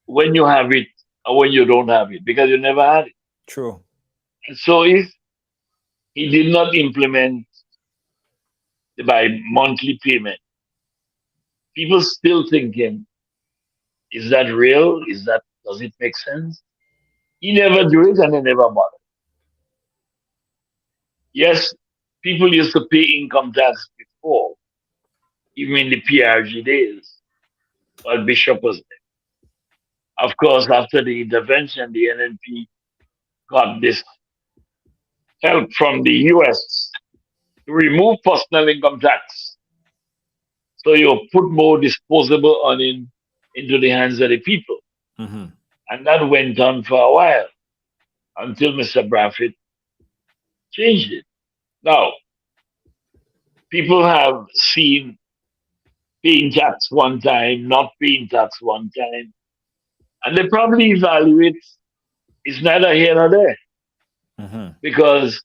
when you have it or when you don't have it because you never had it.
True.
And so, if he did not implement the by monthly payment, people still thinking, is that real? Does it make sense? He never do it and they never bother. Yes, people used to pay income tax before, even in the PRG days, while Bishop was there. Of course, after the intervention, the NNP got this help from the US to remove personal income tax. So you put more disposable earning into the hands of the people.
Mm-hmm.
And that went on for a while until Mr. Bradford changed it. Now, people have seen paying tax one time, not paying tax one time, and they probably evaluate it's neither here nor there
Mm-hmm.
because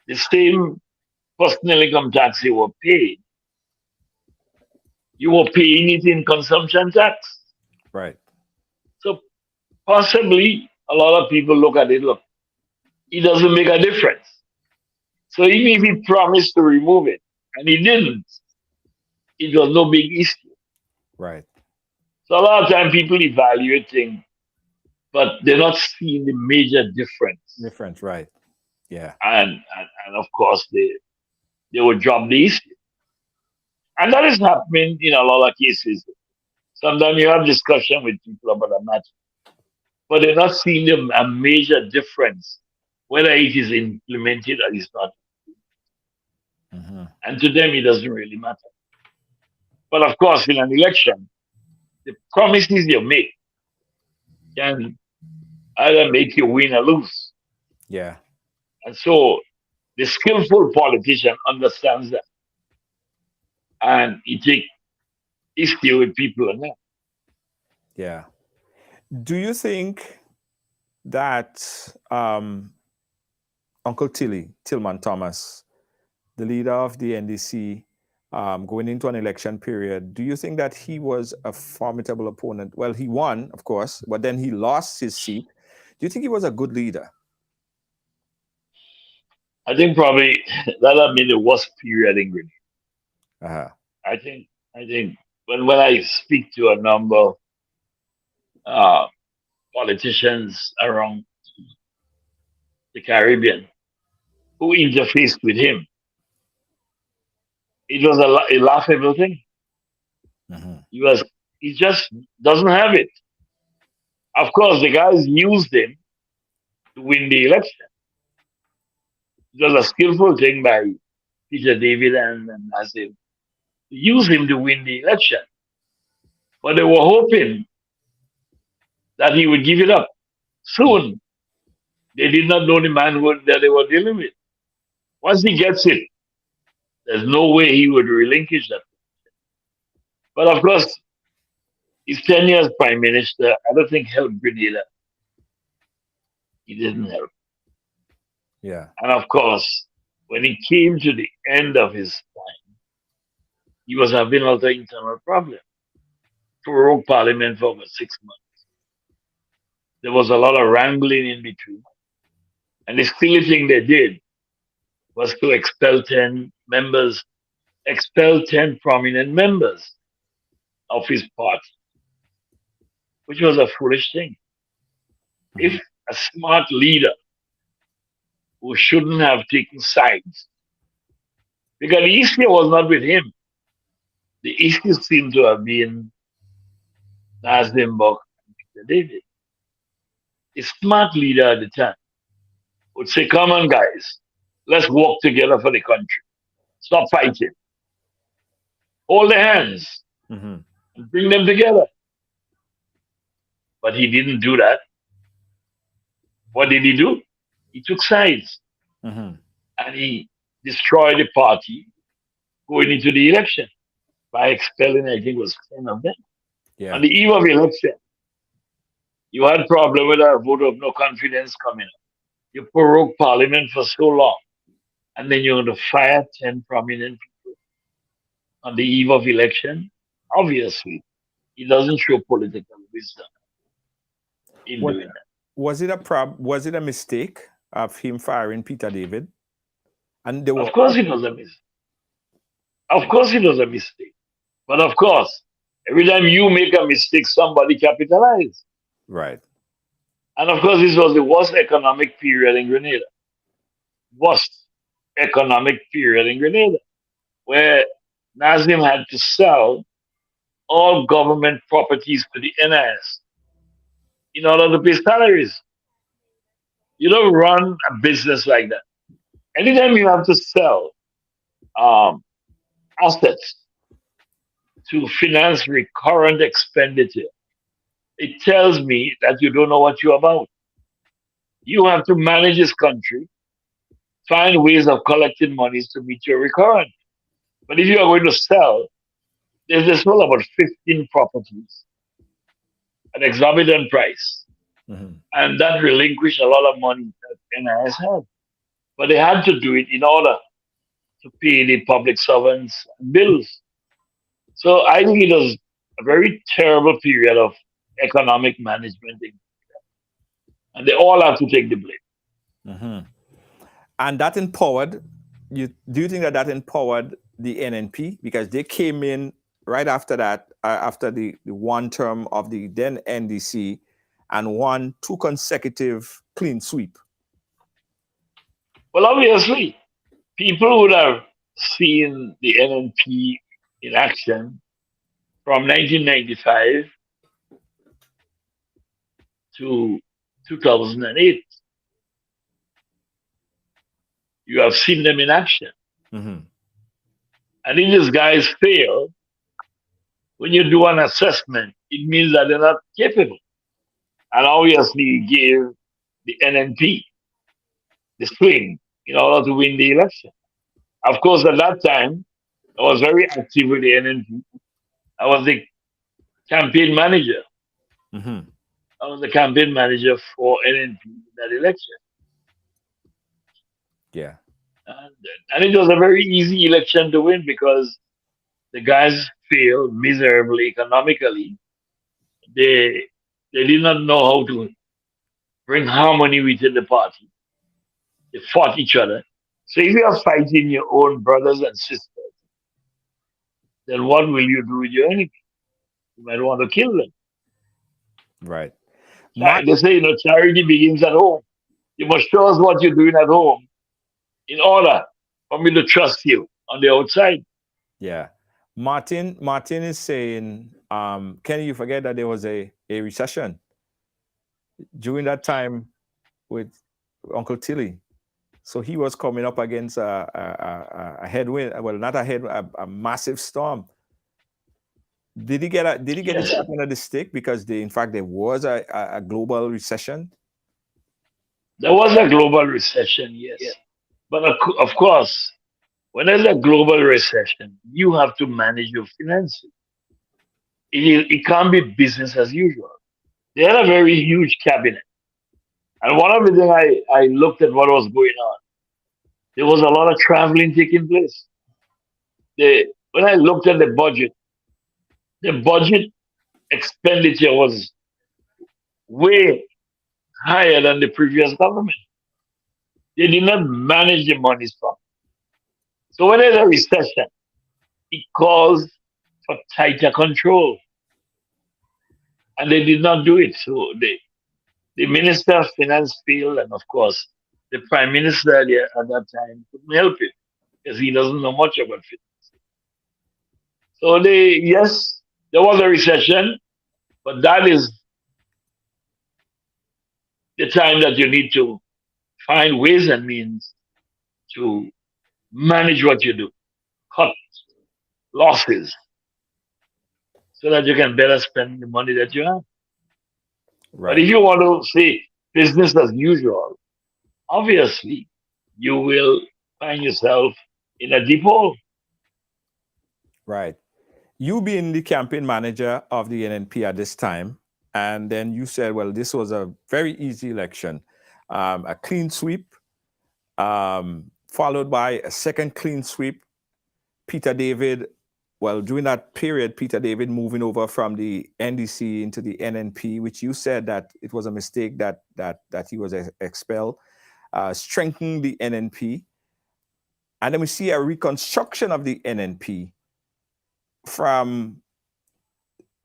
the same personal income tax you were paying it in consumption tax.
Right.
So possibly a lot of people look at it, look, it doesn't make a difference. So even if he promised to remove it and he didn't, it was no big issue.
Right.
So a lot of time people evaluate things, but they're not seeing the major difference.
Different. Right. Yeah.
And of course they will drop the issue. And that is happening in a lot of cases. Sometimes you have discussion with people about a matter, but they're not seeing a major difference, whether it is implemented or it's not.
Mm-hmm.
And to them, it doesn't really matter. But of course, in an election, the promises you make can either make you win or lose.
Yeah.
And so the skillful politician understands that. And he takes issue with people and that.
Yeah. Do you think that Uncle Tillman Thomas, the leader of the NDC, going into an election period, do you think that he was a formidable opponent? Well, he won, of course, but then he lost his seat. Do you think he was a good leader?
I think probably that had been the worst period in Grenada.
Uh-huh.
I think when I speak to a number of uh, politicians around the Caribbean who interfaced with him, it was a laughable thing.
Mhm.
He just doesn't have it. Of course, the guys used him to win the election. It was a skillful thing by Peter David and Nazim to use him to win the election. But they were hoping that he would give it up soon. They did not know the man that they were dealing with. Once he gets it, there's no way he would relinquish that. But of course, his 10 years prime minister, I don't think helped Grenada. He didn't help.
Yeah.
And of course, when he came to the end of his time, he was having other internal problems. Prorogued parliament for over 6 months. There was a lot of wrangling in between. And the silly thing they did was to expel 10 prominent members of his party, which was a foolish thing.
Mhm.
If a smart leader who shouldn't have taken sides, because the issue was not with him, the issue seemed to have been Nazim Bok and Peter David. A smart leader at the time would say, "Come on, guys, let's work together for the country. Stop fighting. Hold their hands
Mhm.
and bring them together." But he didn't do that. What did he do? He took sides
Mhm.
and he destroyed the party going into the election by expelling, I think it was 10 of them. On
Yeah.
the eve of election, you had problem with a vote of no confidence coming up. You prorogue parliament for so long, and then you're going to fire 10 prominent people on the eve of election. Obviously, he doesn't show political wisdom in
Was,
doing that.
was it a mistake of him firing Peter David? And there
Of
were
course, it was a mistake. Of course, it was a mistake. But of course, every time you make a mistake, somebody capitalizes.
right.
And of course, this was the worst economic period in Grenada. Worst economic period in Grenada, where Nazim had to sell all government properties to the NIS in order to pay salaries. You don't run a business like that. Anytime you have to sell um, assets to finance recurrent expenditure, it tells me that you don't know what you're about. You have to manage this country, find ways of collecting monies to meet your recurrent. But if you are going to sell, there's this whole about 15 properties at exorbitant price.
Mhm.
And that relinquished a lot of money that NIS had. But they had to do it in order to pay the public servants bills. So I think it was a very terrible period of economic management, and they all have to take the blame.
Mhm. And that empowered you. Do you think that that empowered the NNP because they came in right after that, after the one term of the then NDC, and won two consecutive clean sweep?
Well, obviously, people would have seen the NNP in action from 1995 to 2008. You have seen them in action.
Mhm.
And if these guys fail, when you do an assessment, it means that they're not capable. And obviously, you give the NNP the swing in order to win the election. Of course, at that time, I was very active with the NNP. I was the campaign manager.
Mm-hmm.
I was the campaign manager for NNP in that election.
Yeah.
And, and it was a very easy election to win because the guys failed miserably economically. They they did not know how to bring harmony within the party. They fought each other. So if you are fighting your own brothers and sisters, then what will you do with your enemy? You might want to kill them.
Right.
They say, charity begins at home. You must show us what you're doing at home in order for me to trust you on the outside.
Yeah. Martin is saying, can you forget that there was a recession during that time with Uncle Tilly? So he was coming up against a headwind, well, not a head, a massive storm. Did he get the
Yes,
short end of the stick because in fact there was a global recession?
there was a global recession, yes. But of course, when there's a global recession, you have to manage your finances. It can't be business as usual. They had a very huge cabinet. And one of the things I looked at what was going on, there was a lot of traveling taking place. When I looked at the budget expenditure was way higher than the previous government. They did not manage the money properly. So when there's a recession, it calls for tighter control. And they did not do it. So the Minister of Finance failed, and of course, the Prime Minister there at that time couldn't help it because he doesn't know much about finance. So yes, there was a recession, but that is the time that you need to find ways and means to manage what you do, cut losses, so that you can better spend the money that you have. But
Right.
if you want to say business as usual, obviously you will find yourself in a deep hole.
Right. You being the campaign manager of the NNP at this time, and then you said, well, this was a very easy election, a clean sweep, followed by a second clean sweep. Peter David, well, during that period, Peter David moving over from the NDC into the NNP, which you said that it was a mistake that he was expelled, strengthening the NNP. And then we see a reconstruction of the NNP from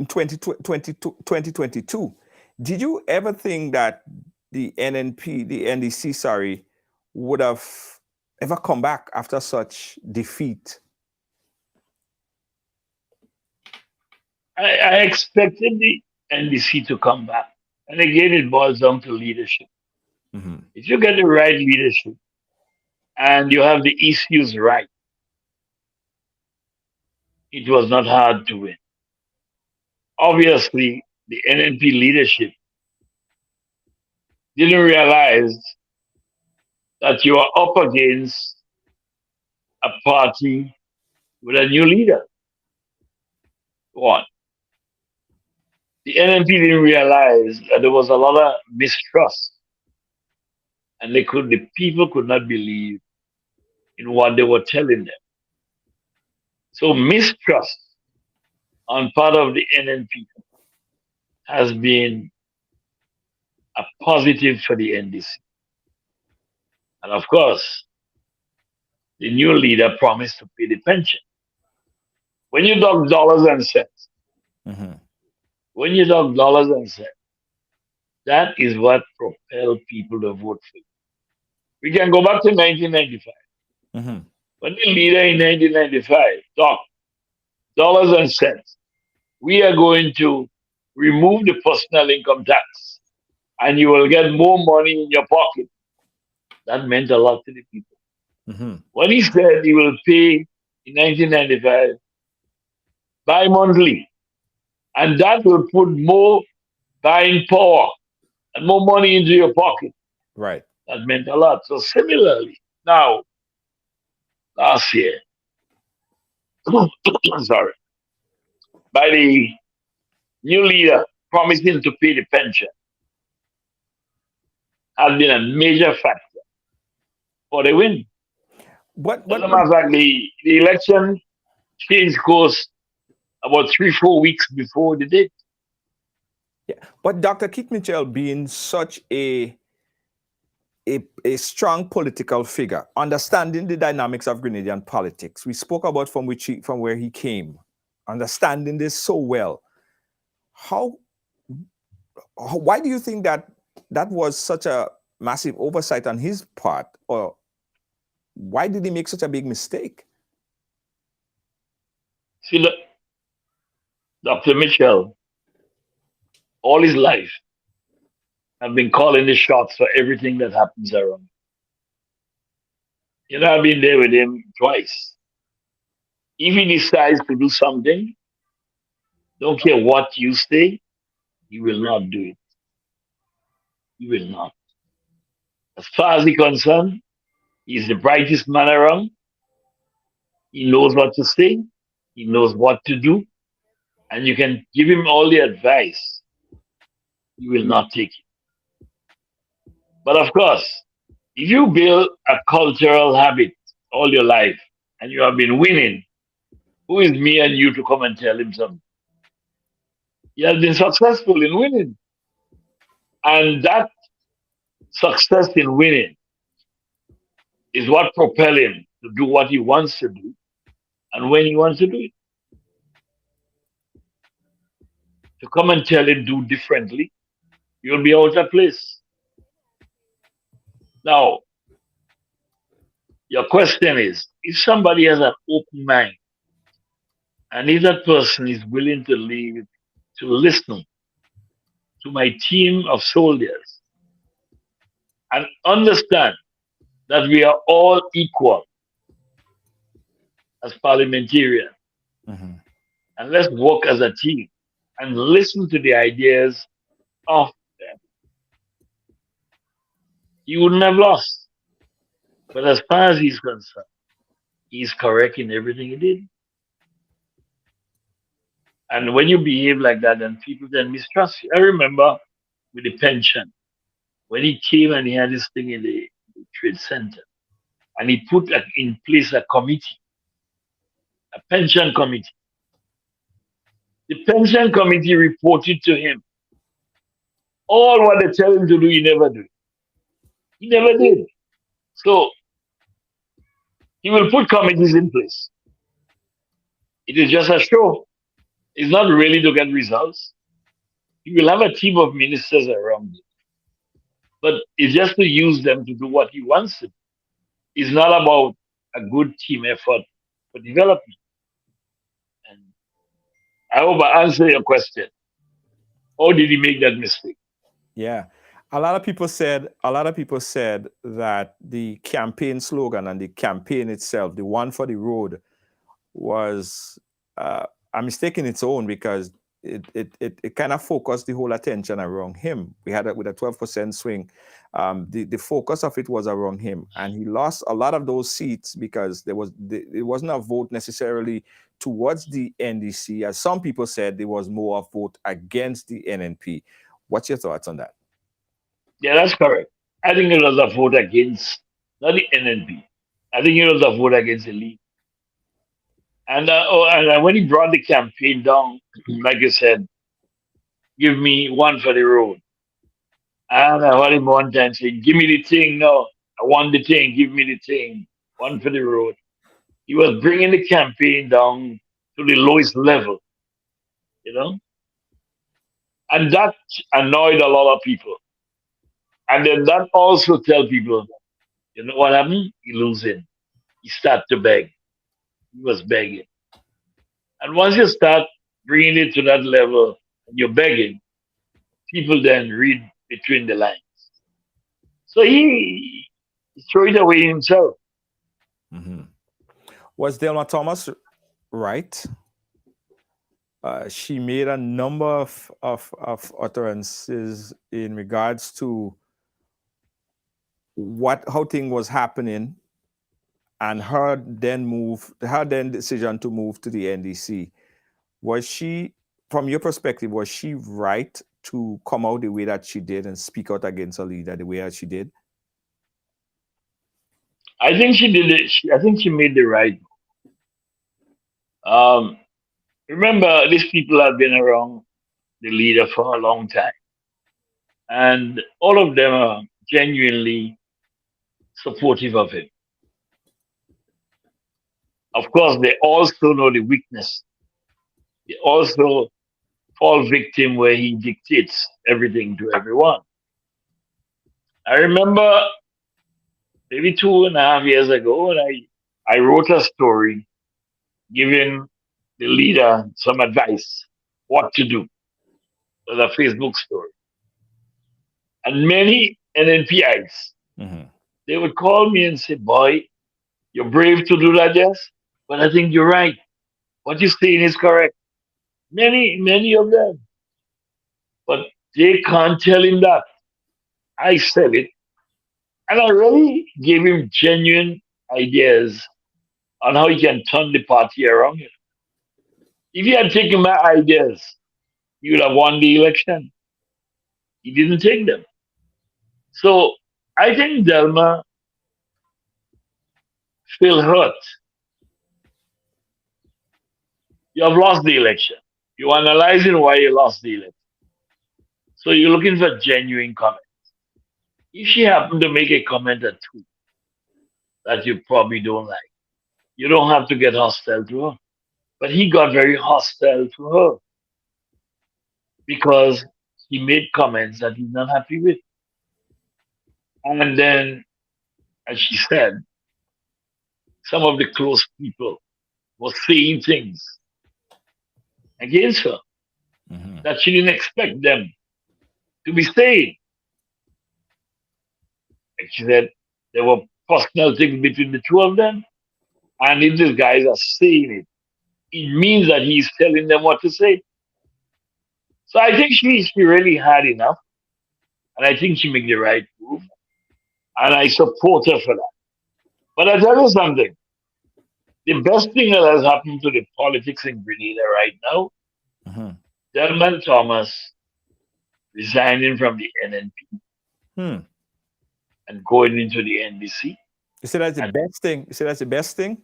2022. Did you ever think that the NDC, sorry, would have ever come back after such defeat?
I expected the NDC to come back. And again, it boils down to leadership.
Mm-hmm.
If you get the right leadership and you have the issues right, it was not hard to win. Obviously, the NNP leadership didn't realize that you are up against a party with a new leader. One, the NNP didn't realize that there was a lot of mistrust, and the people could not believe in what they were telling them. So mistrust on part of the NNP has been a positive for the NDC. And of course, the new leader promised to pay the pension. When you talk dollars and cents,
Mm-hmm.
when you talk dollars and cents, that is what propelled people to vote for you. We can go back to 1995.
Mm-hmm.
When the leader in 1995 talked dollars and cents, we are going to remove the personal income tax and you will get more money in your pocket. That meant a lot to the people.
Mm-hmm.
When he said he will pay in 1995 bi-monthly, and that will put more buying power and more money into your pocket,
Right.
that meant a lot. So similarly, now, last year, sorry, by the new leader, promising to pay the pension has been a major factor for the win.
But
As a matter of fact, the election changed course about 3-4 weeks before the date.
yeah, but Dr. Keith Mitchell being such a strong political figure, understanding the dynamics of Grenadian politics. We spoke about from where he came, understanding this so well. Why do you think that was such a massive oversight on his part, or why did he make such a big mistake?
See, look, Dr. Mitchell, all his life, have been calling the shots for everything that happens around. You know, I've been there with him twice. If he decides to do something, don't care what you say, he will not do it. He will not. As far as he's concerned, he's the brightest man around. He knows what to say, he knows what to do, and you can give him all the advice. He will not take it. But of course, if you build a cultural habit all your life and you have been winning, who is me and you to come and tell him something? He has been successful in winning. And that success in winning is what propels him to do what he wants to do and when he wants to do it. To come and tell him do differently, you'll be out of place. Now, your question is, if somebody has an open mind and if that person is willing to listen to my team of soldiers and understand that we are all equal as parliamentarians, and let's work as a team and listen to the ideas of them, he wouldn't have lost. But as far as he's concerned, he's correct in everything he did. And when you behave like that, then people then mistrust you. I remember with the pension, when he came and he had this thing in the trade center, and he put in place a committee, a pension committee. The pension committee reported to him. All what they tell him to do, he never did. He never did. So he will put committees in place. It is just a show. It's not really to get results. He will have a team of ministers around him. But it's just to use them to do what he wants to do. It's not about a good team effort for development. And I hope I answer your question. How did he make that mistake?
Yeah. A lot of people said that the campaign slogan and the campaign itself, the one for the road, was a mistake in its own because it kind of focused the whole attention around him. We had it with a 12% swing. The focus of it was around him, and he lost a lot of those seats because it wasn't a vote necessarily towards the NDC, as some people said. There was more a vote against the NNP. What's your thoughts on that?
Yeah, that's correct. I think it was a vote against, not the NNP. I think it was a vote against the League. And when he brought the campaign down, like you said, give me one for the road. And I heard him one time say, give me the thing. No, I want the thing. Give me the thing. One for the road. He was bringing the campaign down to the lowest level, you know? And that annoyed a lot of people. And then that also tell people, you know what happened? He losing. He start to beg. He was begging. And once you start bringing it to that level and you're begging, people then read between the lines. So he threw it away himself.
Was Delma Thomas right? She made a number of utterances in regards to how things was happening, and her then decision to move to the NDC. Was she from your perspective, was she right to come out the way that she did and speak out against her leader the way that she did?
I think she did it. I think she made the right. Um, Remember, these people have been around the leader for a long time, and all of them are genuinely supportive of him. Of course, they also know the weakness. They also fall victim where he dictates everything to everyone. I remember maybe 2.5 years ago when I wrote a story giving the leader some advice what to do. It was a Facebook story. And many NNPIs,
Mm-hmm.
they would call me and say, "Boy, you're brave to do that, yes, but I think you're right. What you're saying is correct." Many of them. But they can't tell him that. I said it. And I really gave him genuine ideas on how he can turn the party around. If he had taken my ideas, he would have won the election. He didn't take them. So I think Delma feel hurt. You have lost the election. You're analyzing why you lost the election. So you're looking for genuine comment. If she happened to make a comment or two that you probably don't like, you don't have to get hostile to her. But he got very hostile to her because he made comments that he's not happy with. And then, as she said, some of the close people were saying things against her
Mm-hmm.
that she didn't expect them to be saying. Like she said, there were personal things between the two of them, and if these guys are saying it, it means that he's telling them what to say. So I think she really had enough, and I think she made the right move, and I support her for that. But I tell you something, the best thing that has happened to the politics in Grenada right now,
Mm-hmm.
Delman Thomas resigning from the NNP
Hmm.
and going into the NDC.
You say that's the
And
best thing? You say that's the best thing?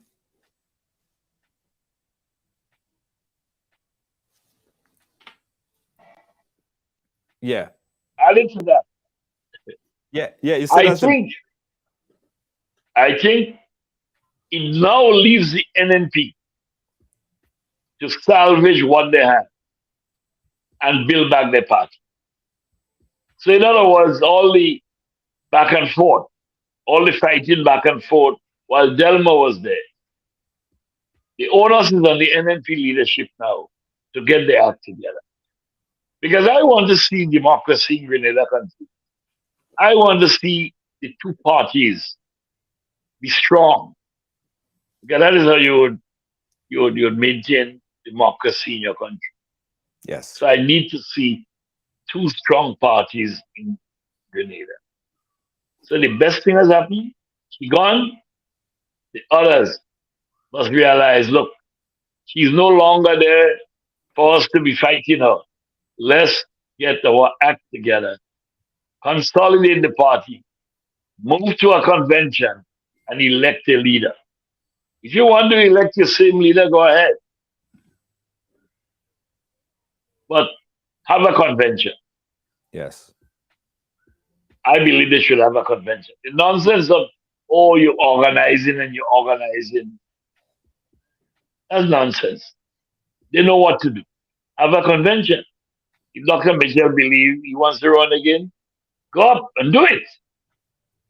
Yeah.
added to that,
Yeah. Yeah. You say
I
that's the
think I think it now leaves the NNP to salvage what they have and build back their party. So in other words, all the back and forth, all the fighting back and forth while Delma was there. The onus is on the NNP leadership now to get their act together. Because I want to see democracy in Grenada country. I want to see the two parties be strong. Because that is how you would maintain democracy in your country.
yes.
So I need to see two strong parties in Grenada. So the best thing has happened. She gone. The others must realize, look, she's no longer there for us to be fighting her. Let's get our act together, consolidate the party, move to a convention, and elect a leader. If you want to elect your same leader, go ahead. But have a convention.
Yes.
I believe they should have a convention. The nonsense of, oh, you're organizing and you're organizing, that's nonsense. They know what to do. Have a convention. If Dr. Michel believes he wants to run again, go up and do it.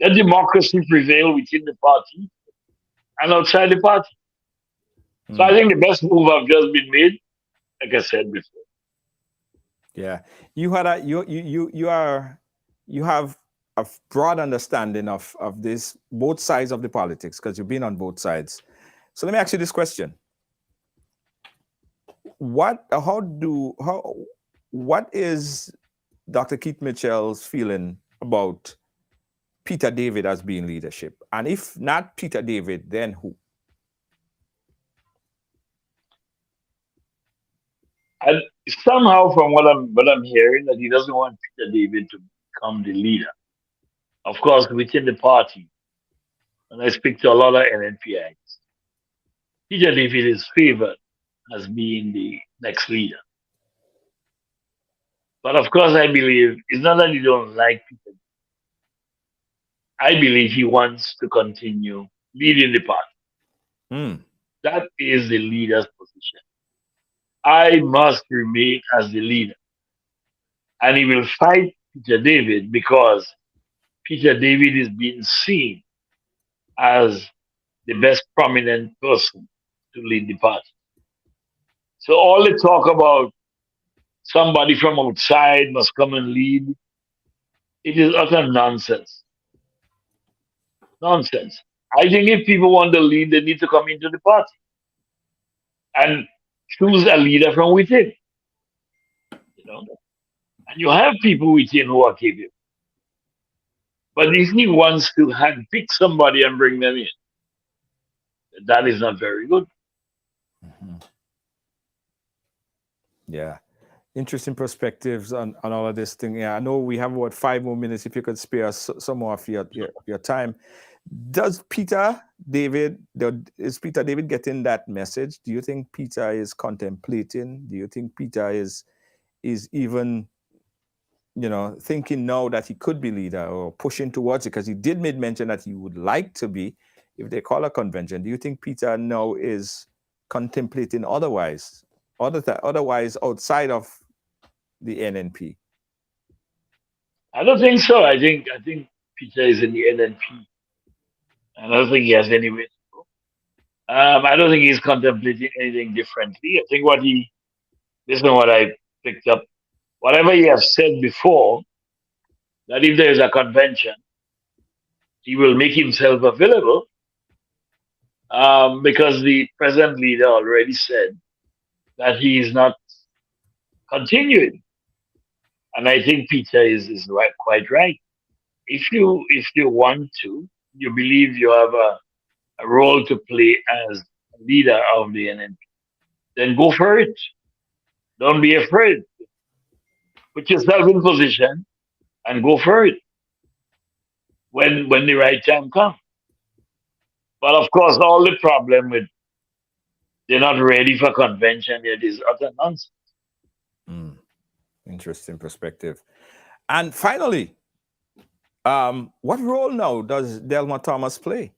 Let democracy prevail within the party and outside the party. So I
Hmm.
think the best move have just been made, like I said before.
Yeah. You had a you are you have a broad understanding of this both sides of the politics because you've been on both sides. So let me ask you this question. What is Dr. Keith Mitchell's feeling about Peter David as being leadership? And if not Peter David, then who?
And somehow, from what I'm hearing, that he doesn't want Peter David to become the leader. Of course, within the party, and I speak to a lot of NNPIs, Peter David is favored as being the next leader. But of course, I believe it's not that he don't like Peter. I believe he wants to continue leading the party.
Hmm.
That is the leader's position. I must remain as the leader. And he will fight Peter David because Peter David is being seen as the best prominent person to lead the party. So all the talk about somebody from outside must come and lead, it is utter nonsense. Nonsense. I think if people want to lead, they need to come into the party and choose a leader from within. You know, and you have people within who are capable. But if he wants to handpick somebody and bring them in, that is not very good.
Mhm. Yeah. Interesting perspectives on all of this thing. Yeah, I know we have about 5 more minutes. If you could spare us some more of your time. Does Peter David, is Peter David getting that message? Do you think Peter is contemplating? Do you think Peter is even, thinking now that he could be leader or pushing towards it? Because he did made mention that he would like to be if they call a convention. Do you think Peter now is contemplating otherwise outside of the NNP?
I don't think so. I think Peter is in the NNP, and I don't think he has anywhere to go. I don't think he's contemplating anything differently. I think this is what I picked up. Whatever he has said before, that if there is a convention, he will make himself available, because the present leader already said that he is not continuing. And I think Peter is right, quite right. If you want to, you believe you have a role to play as leader of the NNP, then go for it. Don't be afraid. Put yourself in position and go for it when the right time comes. But of course, all the problem with they're not ready for convention yet is utter nonsense.
Mm, interesting perspective. And finally, what role now does Delma Thomas play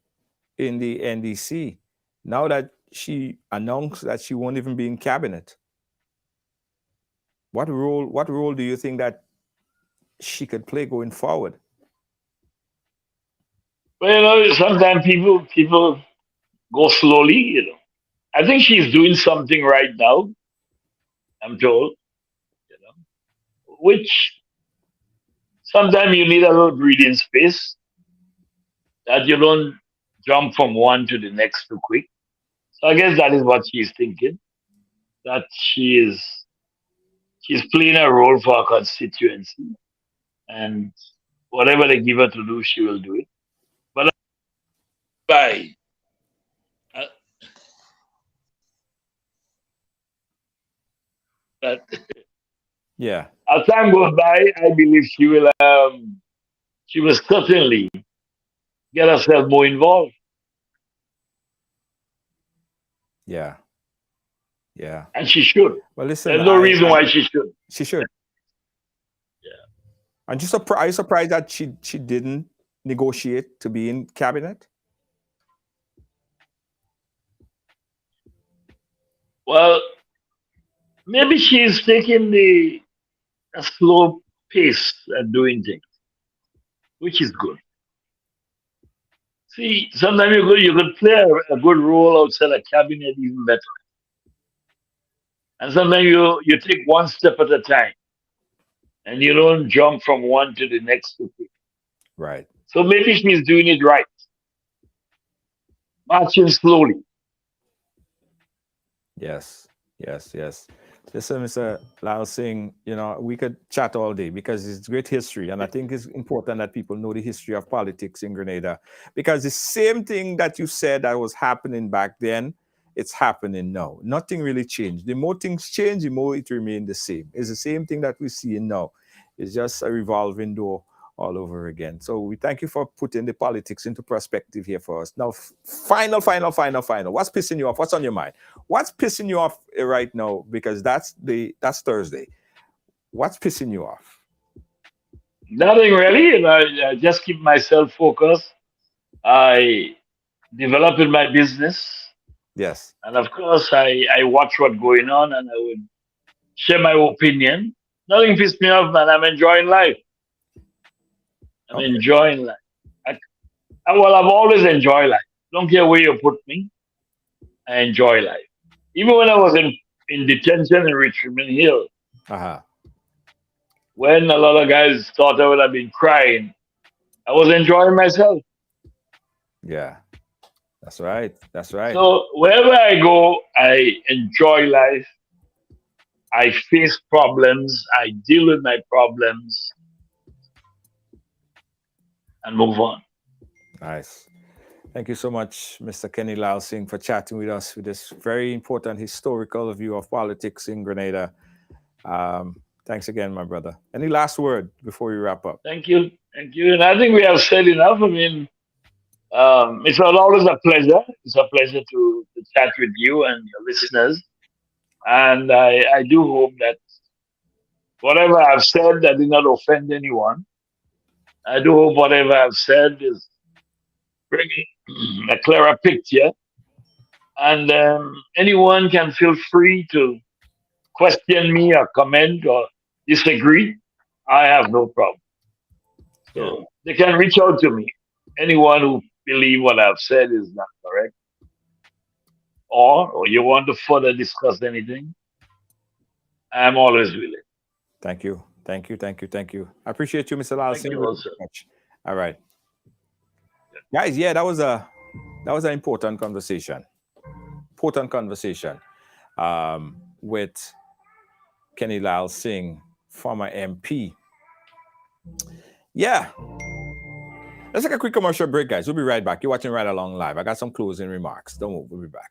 in the NDC now that she announced that she won't even be in cabinet? What role do you think that she could play going forward?
But sometimes people go slowly. I think she's doing something right now. I'm told, which sometimes you need a little breathing space that you don't jump from one to the next too quick. So I guess that is what she's thinking. That she's playing a role for her constituency, and whatever they give her to do, she will do it. But by uh, but
Yeah,
as time goes by, I believe she will certainly get herself more involved,
yeah, yeah.
and she should.
Well, listen,
There's no reason why she should.
she should.
Yeah.
And are you surprised that she didn't negotiate to be in cabinet?
Well, maybe she's taking a slow pace at doing things, which is good. See, sometimes you could play a good role outside a cabinet even better. And sometimes you take one step at a time and you don't jump from one to the next too quick.
Right.
So maybe she's doing it right, marching slowly.
Yes, yes, yes. Listen, Mr. Lalsingh, we could chat all day because it's great history. And I think it's important that people know the history of politics in Grenada. Because the same thing that you said that was happening back then it's happening now. Nothing really changed. The more things change, the more it remains the same. It's the same thing that we're seeing now. It's just a revolving door all over again. So we thank you for putting the politics into perspective here for us. Now, final. What's pissing you off? What's on your mind? What's pissing you off right now? Because that's Thursday. What's pissing you off?
Nothing really. I just keep myself focused. I develop in my business.
Yes.
And of course, I watch what's going on and I would share my opinion. Nothing pisses me off, man. I'm enjoying life. I'm enjoying life. I've always enjoyed life. Don't care where you put me. I enjoy life. Even when I was in detention in Richmond Hill, when a lot of guys thought I would have been crying, I was enjoying myself.
Yeah, that's right. That's right.
So wherever I go, I enjoy life. I face problems. I deal with my problems and move on.
Nice. Thank you so much, Mr. Kenny Lalsingh, for chatting with us with this very important historical view of politics in Grenada. Thanks again, my brother. Any last word before we wrap up?
Thank you. Thank you. And I think we have said enough. I mean, it's always a pleasure. It's a pleasure to chat with you and your listeners. And I do hope that whatever I've said, I did not offend anyone. I do hope whatever I've said is bringing a clearer picture. And anyone can feel free to question me or comment or disagree. I have no problem. So they can reach out to me. Anyone who believe what I've said is not correct, or you want to further discuss anything, I'm always willing.
Thank you. I appreciate you, Mr. Lalsingh.
Thank you also.
All right. Guys, that was an important conversation. With Kenny Lalsingh, former MP. Yeah. Let's take a quick commercial break, guys. We'll be right back. You're watching Right Along Live. I got some closing remarks. Don't move. We'll be back.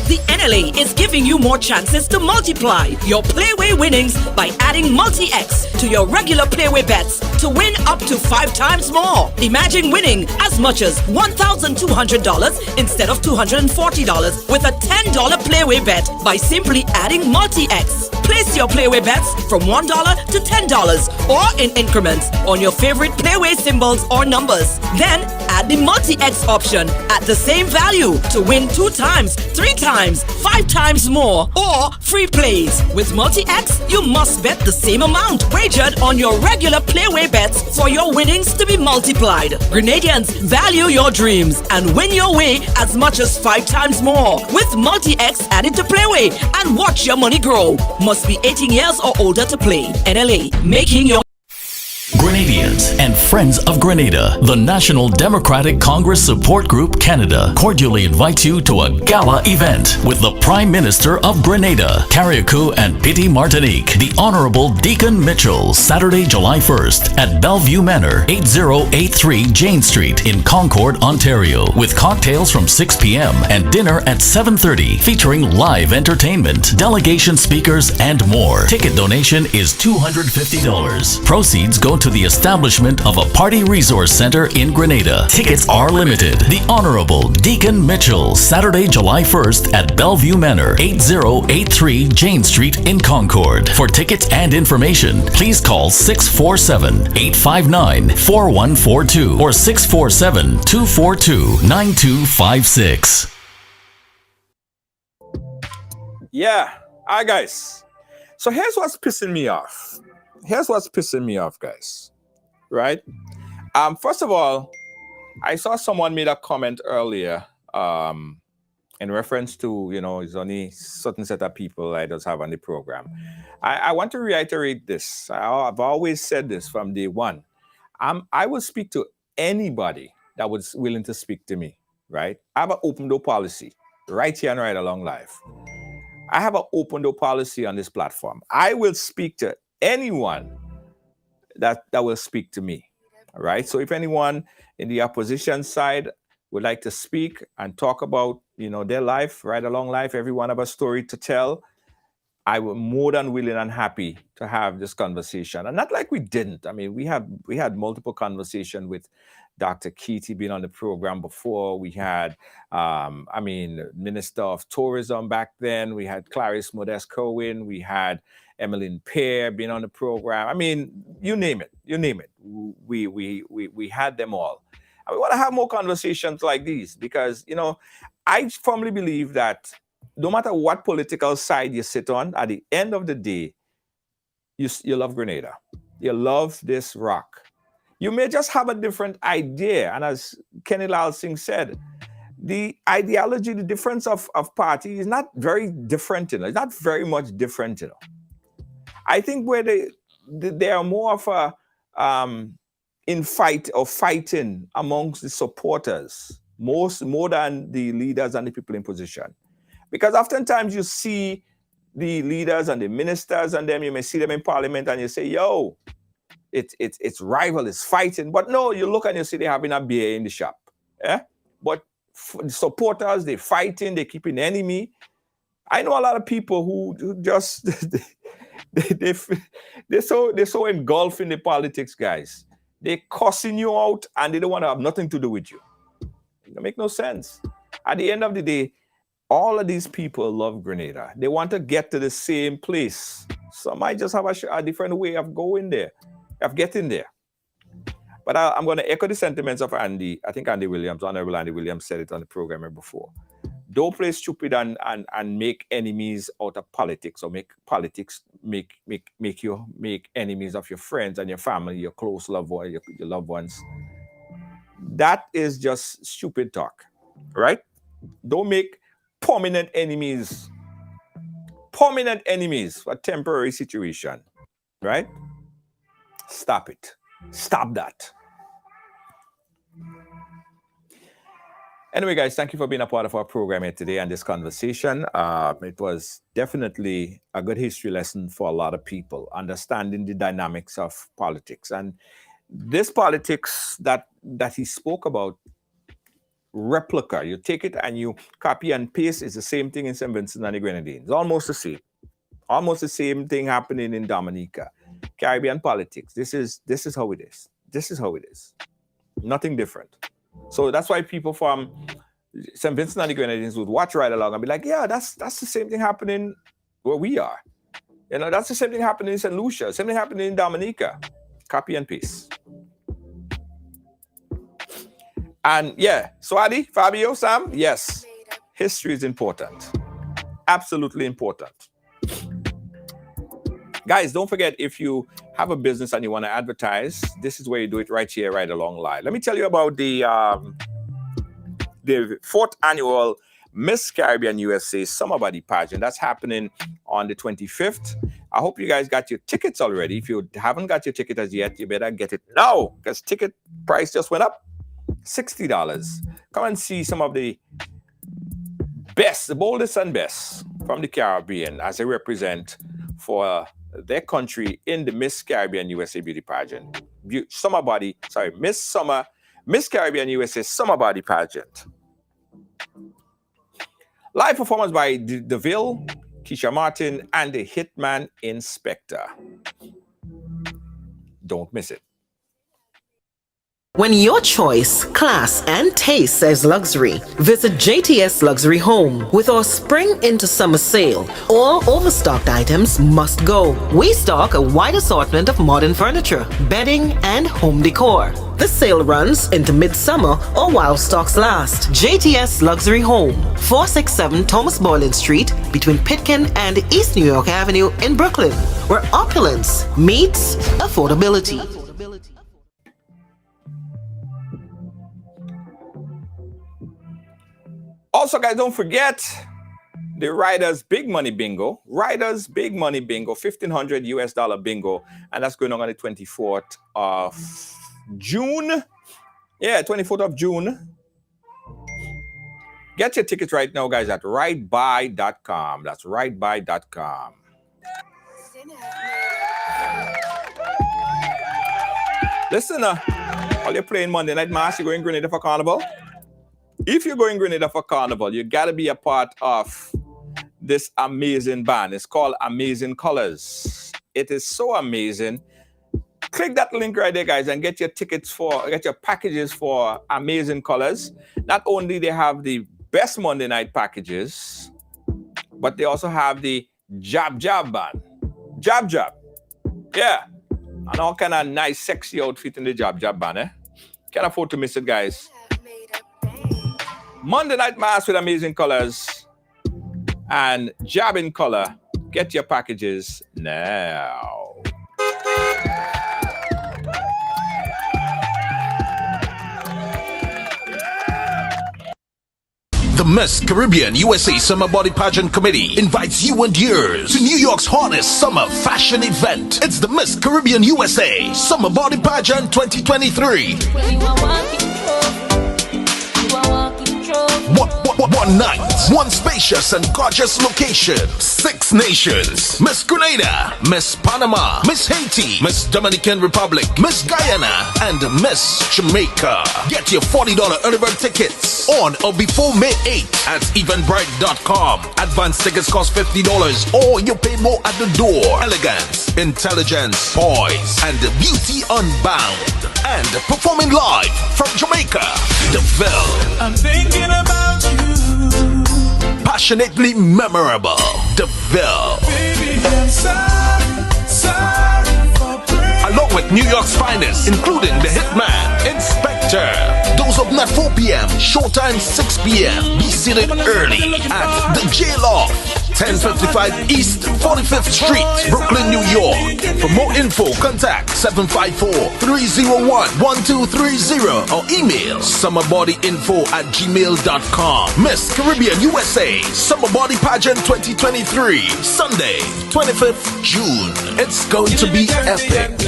The NLA is giving you more chances to multiply your Playway winnings by adding Multi-X to your regular Playway bets to win up to 5 times more. Imagine winning as much as $1,200 instead of $240 with a $10 Playway bet by simply adding Multi-X. Place your Playway bets from $1 to $10 or in increments on your favorite Playway symbols or numbers. Then add the Multi-X option at the same value to win 2 times, 3 times, 5 times more, or free plays. With Multi-X, you must bet the same amount wagered on your regular Playway bets for your winnings to be multiplied. Grenadians, value your dreams and win your way as much as 5 times more with Multi-X added to Playway and watch your money grow. Must be 18 years or older to play. NLA, making your
Grenadians and Friends of Grenada, the National Democratic Congress Support Group Canada cordially invites you to a gala event with the Prime Minister of Grenada, Carriacou and Piti Martinique, the Honorable Deacon Mitchell, Saturday, July 1st at Bellevue Manor, 8083 Jane Street in Concord, Ontario, with cocktails from 6 p.m. and dinner at 7:30, featuring live entertainment, delegation speakers, and more. Ticket donation is $250. Proceeds go to the establishment of a party resource center in Grenada. Tickets are limited. The Honorable Deacon Mitchell, Saturday, July 1st at Bellevue Manor, 8083 Jane Street in Concord. For tickets and information, please call 647-859-4142 or 647-242-9256.
Yeah. All right, guys. So here's what's pissing me off. Guys. Right? First of all, I saw someone made a comment earlier in reference to, it's only certain set of people I just have on the program. I want to reiterate this. I've always said this from day one. I will speak to anybody that was willing to speak to me, right? I have an open door policy right here and Right Along Live. I have an open door policy on this platform. I will speak to anyone that will speak to me. right? So if anyone in the opposition side would like to speak and talk about, their life, right along life, every one of a story to tell, I was more than willing and happy to have this conversation. And not like we didn't. I mean, we had multiple conversations with Dr. Keaty being on the program before. We had, Minister of Tourism back then. We had Clarice Modest Cohen. We had Emmeline Pear being on the program. I mean, you name it. We had them all. And we want to have more conversations like these because, I firmly believe that no matter what political side you sit on, at the end of the day, you love Grenada. You love this rock. You may just have a different idea. And as Kenny Lalsingh said, the ideology, the difference of party is not very different. It's not very much different. I think where they are more of a fighting amongst the supporters, more than the leaders and the people in position. Because oftentimes you see the leaders and the ministers and them, you may see them in parliament and you say, yo, it's rival, it's fighting. But no, you look and you see they're having a beer in the shop. Yeah? But the supporters, they're fighting, they're keeping enemy. I know a lot of people who just, they're so engulfed in the politics, guys. They're cussing you out and they don't want to have nothing to do with you. It make no sense. At the end of the day, all of these people love Grenada. They want to get to the same place. Some might just have a different way of going there, of getting there. But I'm going to echo the sentiments of Andy. I think Honorable Andy Williams said it on the program before. Don't play stupid and make enemies out of politics, or make politics make enemies of your friends and your family, your close loved ones, your loved ones. That is just stupid talk, right? Don't make permanent enemies for a temporary situation, right? Stop it. Stop that. Anyway, guys, thank you for being a part of our program here today and this conversation. It was definitely a good history lesson for a lot of people, understanding the dynamics of politics. And this politics that he spoke about, replica, you take it and you copy and paste, is the same thing in St. Vincent and the Grenadines. Almost the same. Almost the same thing happening in Dominica. Caribbean politics. This is how it is. This is how it is. Nothing different. So that's why people from St. Vincent and the Grenadines would watch right along and be like, yeah, that's the same thing happening where we are. That's the same thing happening in St. Lucia. Same thing happening in Dominica. Copy and paste. And yeah, Swadi, Fabio, Sam, yes, history is important. Absolutely important. Guys, don't forget, if you have a business and you want to advertise, this is where you do it right here, right along live. Let me tell you about the 4th annual Miss Caribbean USA Summer Body Pageant. That's happening on the 25th. I hope you guys got your tickets already. If you haven't got your ticket as yet, you better get it now, because ticket price just went up. $60. Come and see some of the best, the boldest and best from the Caribbean as they represent for their country in the Miss Caribbean USA Beauty Pageant. Miss Caribbean USA Summer Body Pageant. Live performance by DeVille, Keisha Martin, and the Hitman Inspector. Don't miss it.
When your choice, class, and taste says luxury, visit JTS Luxury Home. With our spring into summer sale, all overstocked items must go. We stock a wide assortment of modern furniture, bedding, and home decor. The sale runs into midsummer or while stocks last. JTS Luxury Home, 467 Thomas Boylan Street, between Pitkin and East New York Avenue in Brooklyn, where opulence meets affordability.
Also, guys, don't forget the Riders Big Money Bingo. Riders Big Money Bingo, $1,500 bingo. And that's going on the 24th of June. Yeah, 24th of June. Get your tickets right now, guys, at rightbuy.com. That's rightbuy.com. Listen, While you're playing Monday Night Mass, you're going Grenada for Carnival. If you're going Grenada for Carnival, you got to be a part of this amazing band. It's called Amazing Colors. It is so amazing. Click that link right there, guys, and get your packages for Amazing Colors. Not only they have the best Monday night packages, but they also have the Jab band. Jab. Yeah. And all kind of nice, sexy outfit in the Jab band, eh? Can't afford to miss it, guys. Monday Night Mass with Amazing Colors and Jab in Color. Get your packages now.
The Miss Caribbean USA Summer Body Pageant Committee invites you and yours to New York's hottest summer fashion event. It's the Miss Caribbean USA Summer Body Pageant 2023. One night, one spacious and gorgeous location, 6 nations: Miss Grenada, Miss Panama, Miss Haiti, Miss Dominican Republic, Miss Guyana, and Miss Jamaica. Get your $40 early bird tickets on or before May 8th at eventbrite.com. Advance tickets cost $50 or you pay more at the door. Elegance, intelligence, poise, and beauty unbound. And performing live from Jamaica, DeVille. I'm thinking about you. Passionately memorable, DeVille. Baby, I'm sorry for along with New York's finest, including the Hitman, Inspector. Doors open at 4 p.m., showtime 6 p.m. Be seated early at the J-Loft, 1055 East 45th Street, Brooklyn, New York. For more info, contact 754-301-1230 or email summerbodyinfo@gmail.com. Miss Caribbean USA Summer Body Pageant 2023, Sunday, 25th June. It's going to be epic.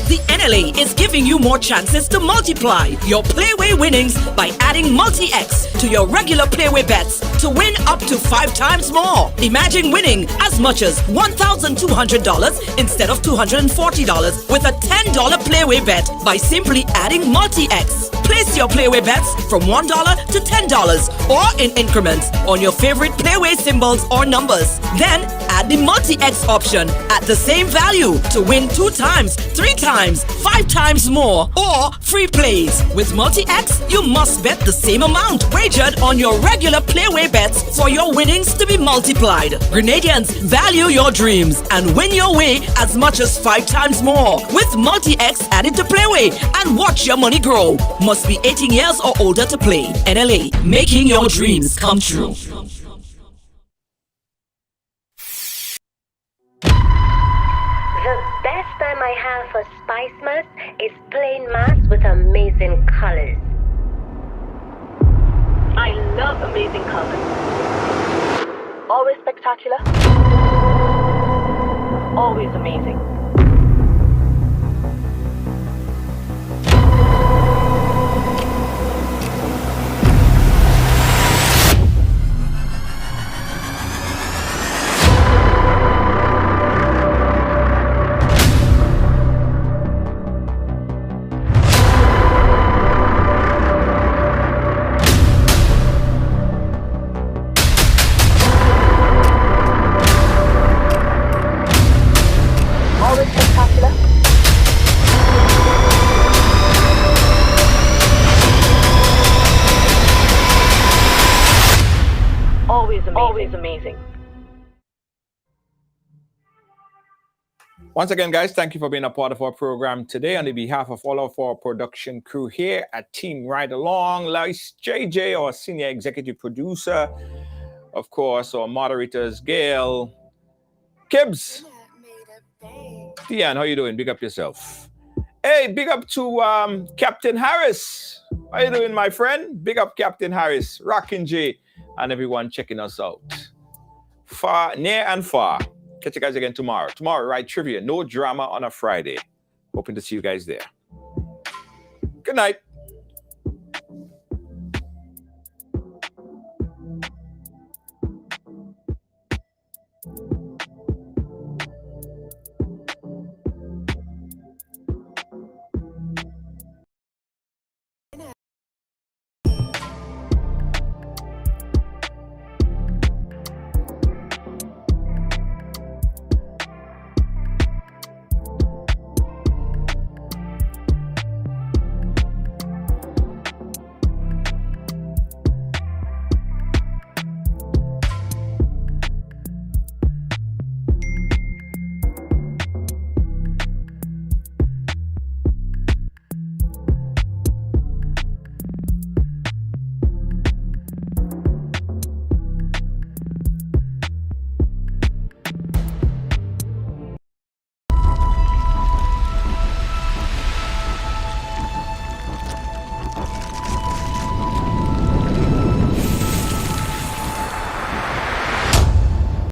The NLA is giving you more chances to multiply your Playway winnings by adding Multi-X to your regular Playway bets to win up to 5 times more. Imagine winning as much as $1,200 instead of $240 with a $10 Playway bet by simply adding Multi-X. Place your Playway bets from $1 to $10 or in increments on your favorite Playway symbols or numbers. Then add the Multi-X option at the same value to win 2 times, 3 times, 5 times more, or free plays. With Multi-X, you must bet the same amount wagered on your regular Playway bets for your winnings to be multiplied. Grenadians, value your dreams and win your way as much as 5 times more with Multi-X added to Playway and watch your money grow. Must be 18 years or older to play. NLA, making your dreams come true.
The best time I have for Spice Mass is plain mass with amazing colors. I love amazing colors. Always spectacular. Always amazing. Always amazing.
Once again, guys, thank you for being a part of our program today. On behalf of all of our production crew here at Team Ride Along, Lice JJ, our senior executive producer, of course, our moderators, Gail, Kibbs, Tian, how you doing? Big up yourself. Hey, big up to Captain Harris. How you doing, my friend? Big up Captain Harris, Rockin' J, and everyone checking us out. Far, near and far. Catch you guys again tomorrow. Tomorrow, right, trivia. No drama on a Friday. Hoping to see you guys there. Good night.